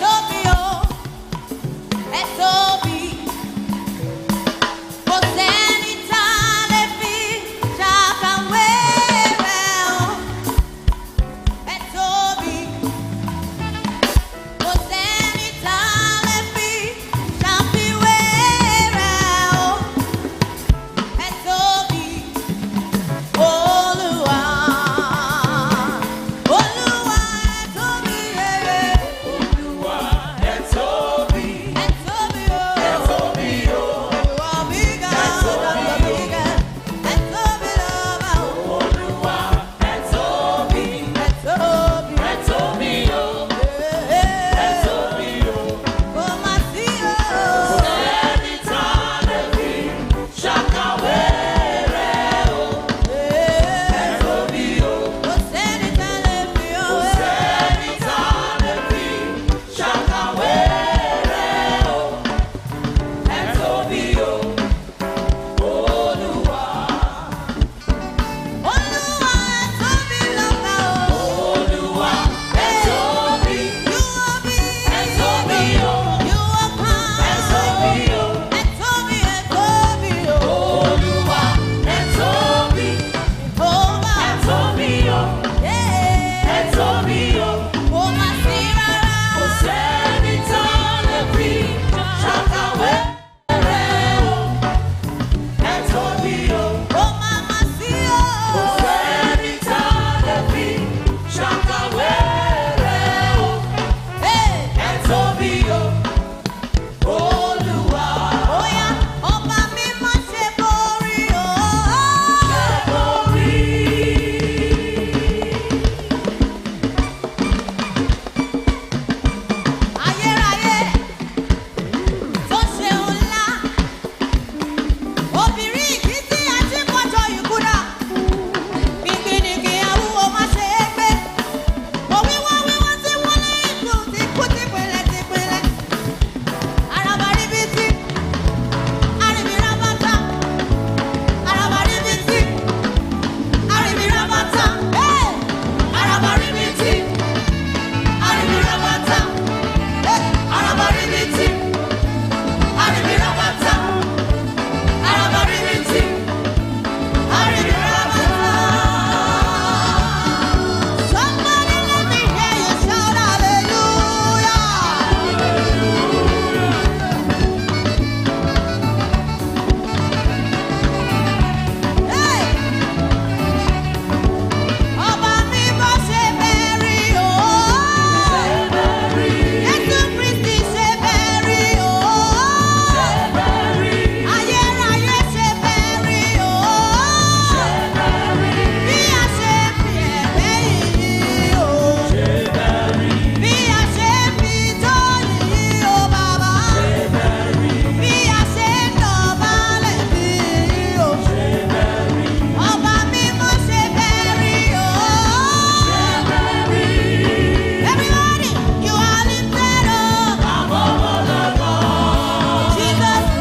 tóbi, o, ẹ tóbi. Kò sẹ́ni tá a lè fi ṣàkàwé rẹ̀ o. Ẹ tóbi.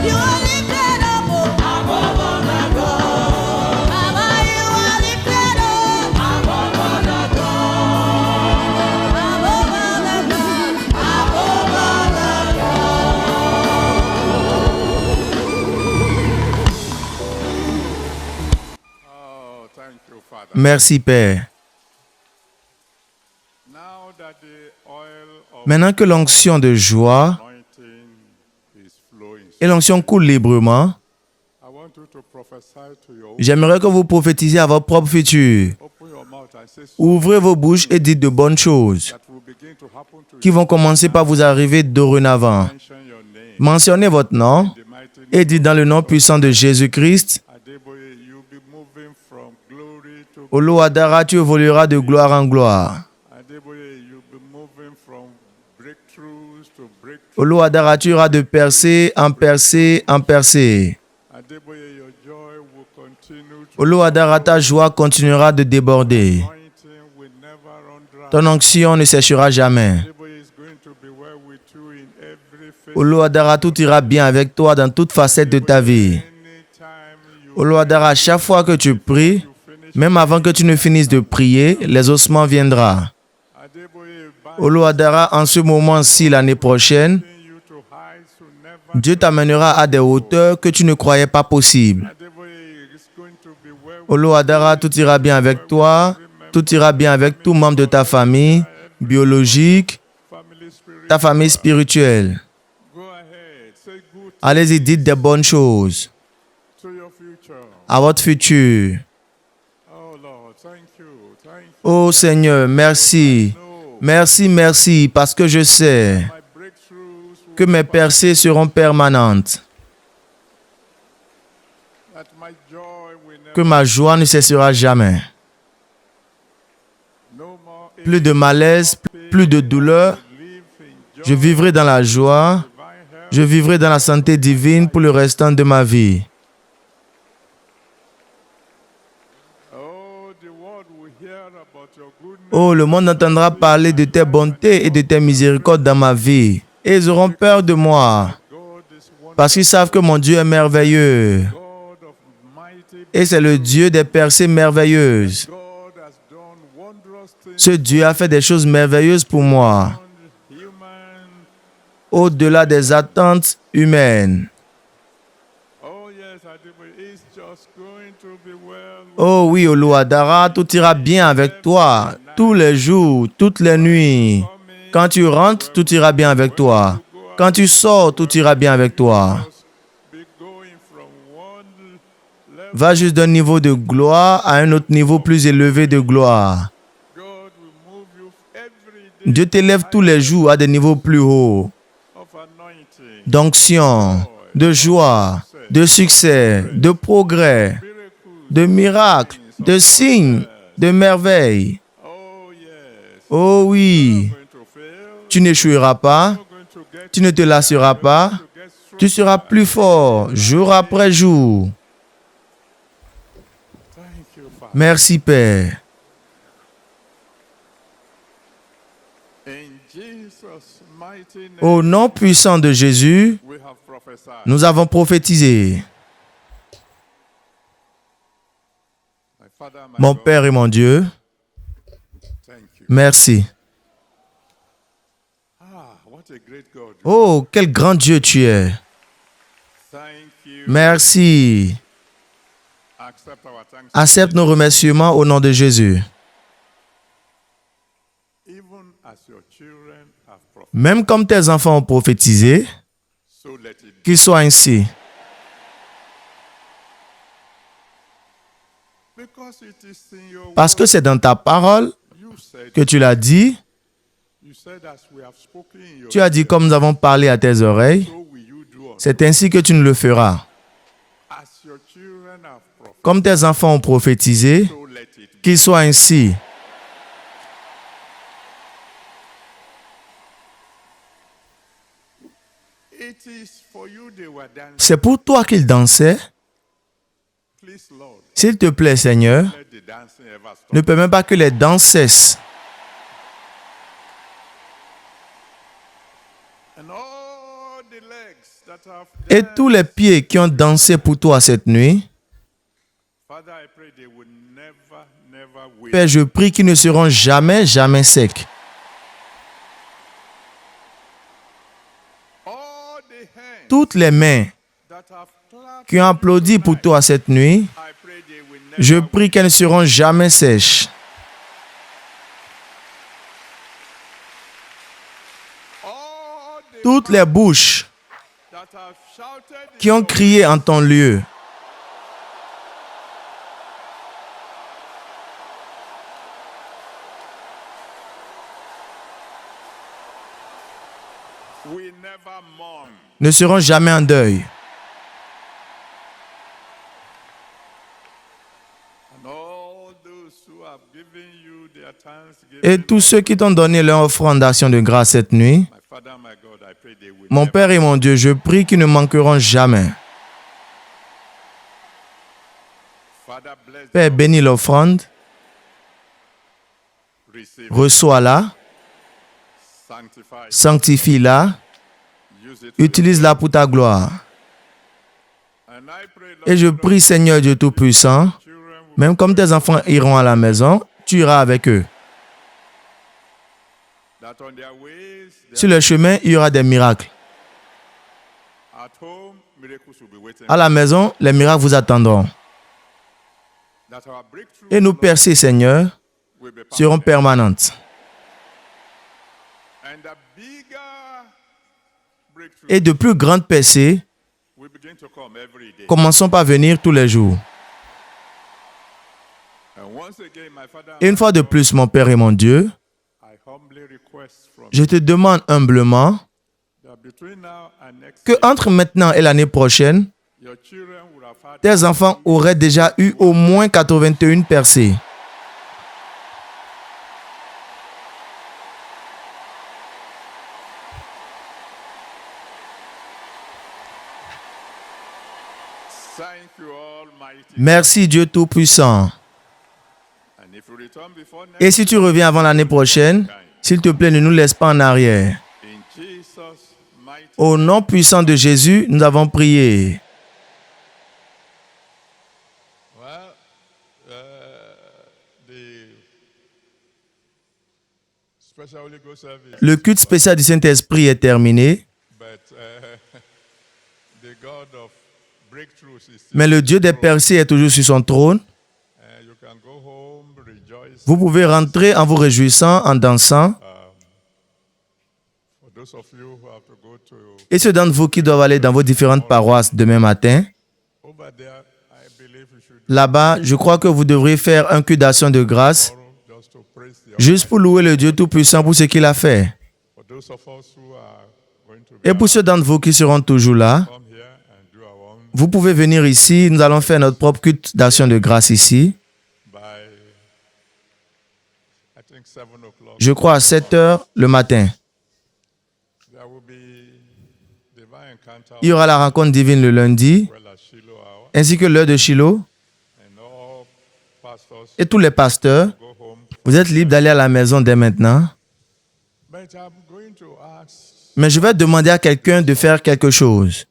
You are lifted up, oh, above other gods. Baba, you are lifted up, above other gods. Above other gods, above other gods. Oh, thank you, Father. Merci, Père. Now that the oil of Maintenant que l'onction de joie anointing is flowing, et l'onction coule librement, I want you to prophesy to your j'aimerais que vous prophétisiez à votre propre futur. open your mouth and say so Ouvrez vos bouches et dites de bonnes choses that will begin to happen to qui you. vont commencer par vous arriver dorénavant. Mention your name. Mentionnez votre nom The mighty et dites dans le nom puissant de Jésus-Christ, Adeboye, you'll be moving from glory to Oloadara, tu évolueras de gloire en gloire. Adeboye, you'll be moving from breakthroughs to breakthroughs. Oloadara, tu iras de percée en percée en percée. Adeboye, your joy will continue to Oloadara, ta joie continuera de déborder. anointing will never run dry. Ton onction ne séchera jamais. Adeboye is going to be well with you in every phase. Oloadara, tout ira bien avec toi dans toute facette de ta vie. Anytime you Oloadara, chaque fois que tu pries, finish, même avant que tu ne finisses de prier, les ossements viendront. Adeboye, by Oloadara, en ce moment-ci, l'année prochaine, you to heights who never. Dieu t'amènera à des hauteurs que tu ne croyais pas possibles. Adeboye is going to be well with Oloadara, tout ira bien avec toi, tout ira bien avec tout membre de ta famée biologique, family spirit. ta famille spirituelle. Go ahead, say good Allez-y, dites des bonnes choses to your future. à votre futur. Oh Lord, thank you. Thank you. Oh Seigneur, merci. Merci, merci, parce que je sais My breakthroughs will que mes percées seront permanentes, that my joy will never que ma joie ne cessera jamais. no more Plus de malaise, plus de douleur. live in joy, Je vivrai dans la joie, divine health. je vivrai dans la santé divine pour le restant de ma vie. Oh, the world will hear about your goodness. Oh, le monde entendra parler de tes bontés et de tes miséricordes dans ma vie. Et ils auront peur de moi, God is one parce qu'ils savent que mon Dieu est merveilleux. God of mighty. Et c'est le Dieu des percées merveilleuses. God has done wondrous things Ce Dieu a fait des choses merveilleuses pour moi, beyond human. au-delà des attentes humaines. Oh yes, Adeboye, it's just going to be well. Oh oui, Oloadara, tout ira bien avec toi, tous les jours, toutes les nuits. Quand tu rentres, tout ira bien avec toi. Quand tu sors, tout ira bien avec toi. Be going from one level. Va juste d'un niveau de gloire à un autre niveau plus élevé de gloire. God will move you every day Dieu t'élève tous les jours à des niveaux plus hauts, of anointing. d'onction, de joie, de succès, de progrès, Miracles. de miracles, de signes, de merveilles. Oh yes. Oh oui, Going to fail. tu n'échoueras pas, Going to get tu ne te lasseras pas, strong. tu seras plus fort jour après jour. Thank you, Father. Merci Père. In Jesus' mighty name, Au nom puissant de Jésus, we have prophesied. nous avons prophétisé. My Father, my Mon God, Père et mon Dieu, thank you. merci. What a great God. Oh, quel grand Dieu tu es. Thank you. Merci. Accept our thanks. Accepte nos remerciements au nom de Jésus. Even as your children have prophesied, Même comme tes enfants ont prophétisé, so let it be. qu'il soit ainsi. Because it is in your Parce que c'est dans ta parole you said, que tu l'as dit. you said as we have spoken in your Tu as dit comme nous avons parlé à tes oreilles. so will you do us. C'est ainsi que tu nous le feras. As your children have prophesied, Comme tes enfants ont prophétisé, so let it be. qu'il soit ainsi. It is for you they were dancing. C'est pour toi qu'ils dansaient. Please, Lord, S'il te plaît, Seigneur, let the dancing ever stop. ne permets pas que les danses cessent. And all the legs that Et tous les pieds qui ont dansé pour toi cette nuit, Father, I pray they will never wait. Père, je prie qu'ils ne seront jamais secs. All the hands Toutes les mains that have clapped, qui ont applaudi pour toi cette nuit, I pray they will never je prie qu'elles ne seront jamais sèches. all the Toutes les bouches that have shouted qui ont crié en ton lieu, will never mourn. ne seront jamais en deuil. And all those who have given you their thanksgiving, Et tous ceux qui t'ont donné leur offrande d'action de grâce cette nuit, my Father, my God, I pray they will mon never. Père et mon Dieu, je prie qu'ils ne manqueront jamais. Father, bless Père, bénis l'offrande, them, receive, reçois-la, sanctify, sanctifie-la, use it. utilise-la pour ta gloire. And I pray, Lord, Et je prie, Seigneur Dieu Tout-Puissant, children will, même comme tes enfants iront à la maison, tu iras avec eux. that on their ways, Sur le chemin, il y aura des miracles. at home, miracles will be waiting. À la maison, les miracles vous attendront. That our breakthrough Et nos percées, Seigneur, will be seront permanent. permanentes. And the bigger breakthrough Et de plus grandes percées will begin to come every day. commençons par venir tous les jours. And once again, my Father, Et une fois de plus, mon Père et mon Dieu, I humbly request from je te demande humblement that between now and next que year, entre maintenant et l'année prochaine, your children will have had tes enfants auraient déjà eu au moins 81 percées. thank you, Almighty. Merci Dieu Tout-Puissant. And if you return before next Et si tu reviens avant l'année prochaine, s'il te plaît, ne nous laisse pas en arrière. in Jesus' mighty Au nom puissant de Jésus, nous avons prié. well, the special Holy Ghost service, Le culte spécial du Saint-Esprit est terminé, but the God of breakthroughs is still mais le Dieu des percées est toujours sur son trône. you can go home, rejoice. Vous pouvez rentrer en vous réjouissant, en dansant. For those of you who have to go to Et ceux d'entre vous qui doivent aller dans vos différentes paroisses demain matin, over there, I believe you should là-bas, je crois que vous devriez faire un culte d'action de grâce, tomorrow just to praise the juste pour louer le Dieu Tout-Puissant pour ce qu'il a fait. For those of us who are going to be Et pour ceux d'entre vous qui seront toujours là, come here and do our own vous pouvez venir ici. Nous allons faire notre propre culte d'action de grâce ici. by I think 7 o'clock. Je crois à 7 heures le matin. There will be divine encounter Il y aura la rencontre divine le lundi, well as Shiloh hour, ainsi que l'heure de Shiloh. and all pastors Et tous les pasteurs, go home. vous êtes libres d'aller à la maison dès maintenant. But I'm going to ask, Mais je vais demander à quelqu'un de faire quelque chose.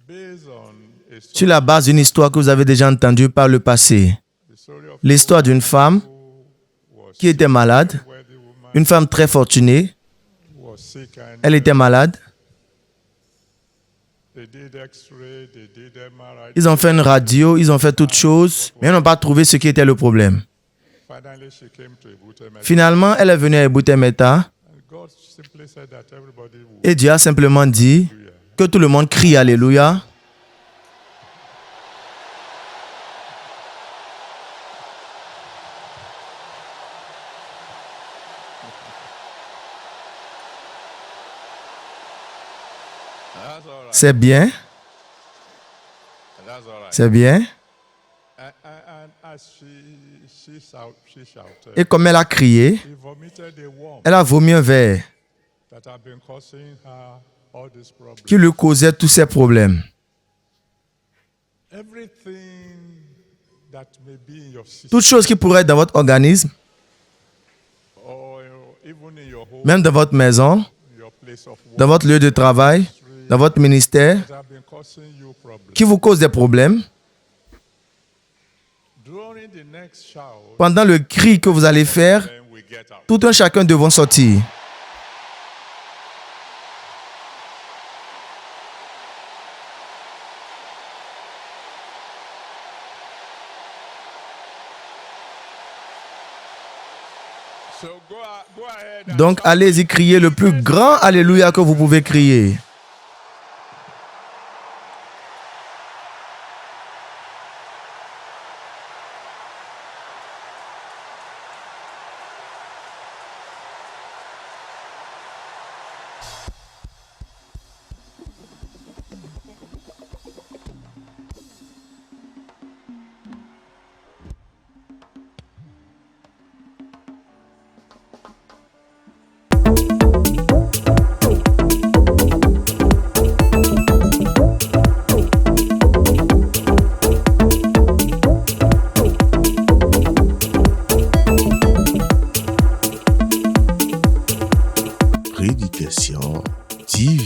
based on a Sur la base d'une histoire que vous avez déjà entendue par le passé. the story of L'histoire d'une femme was qui était malade, where the woman une femme très fortunée. was sick and Elle était malade. they did X-ray, they did MRI. Ils ont fait une radio, ils ont fait toutes choses, mais ils n'ont pas trouvé ce qui était le problème. Finally, she came to Ebute Metta, Finalement, elle est venue à Ebute Metta and God simply said that everybody would et Dieu a simplement dit que tout le monde crie Alléluia. That's all right. C'est bien, That's all right. c'est bien. And as she shouted, Et comme elle a crié, she vomited a worm elle a vomi un verre that had been causing her all these problems. qui lui causait tous ces problèmes. Everything that may be in your system, Toutes choses qui pourraient être dans votre organisme, or even in your home, même dans votre maison, your place of work, dans votre lieu de travail, dans votre ministère that have been causing you problems. qui vous causent des problèmes, During the next shout, pendant le cri que vous allez faire, then we get out. tout un chacun devront sortir. So go ahead and Donc allez-y crier le plus grand Alléluia que vous pouvez crier. Prédication TV.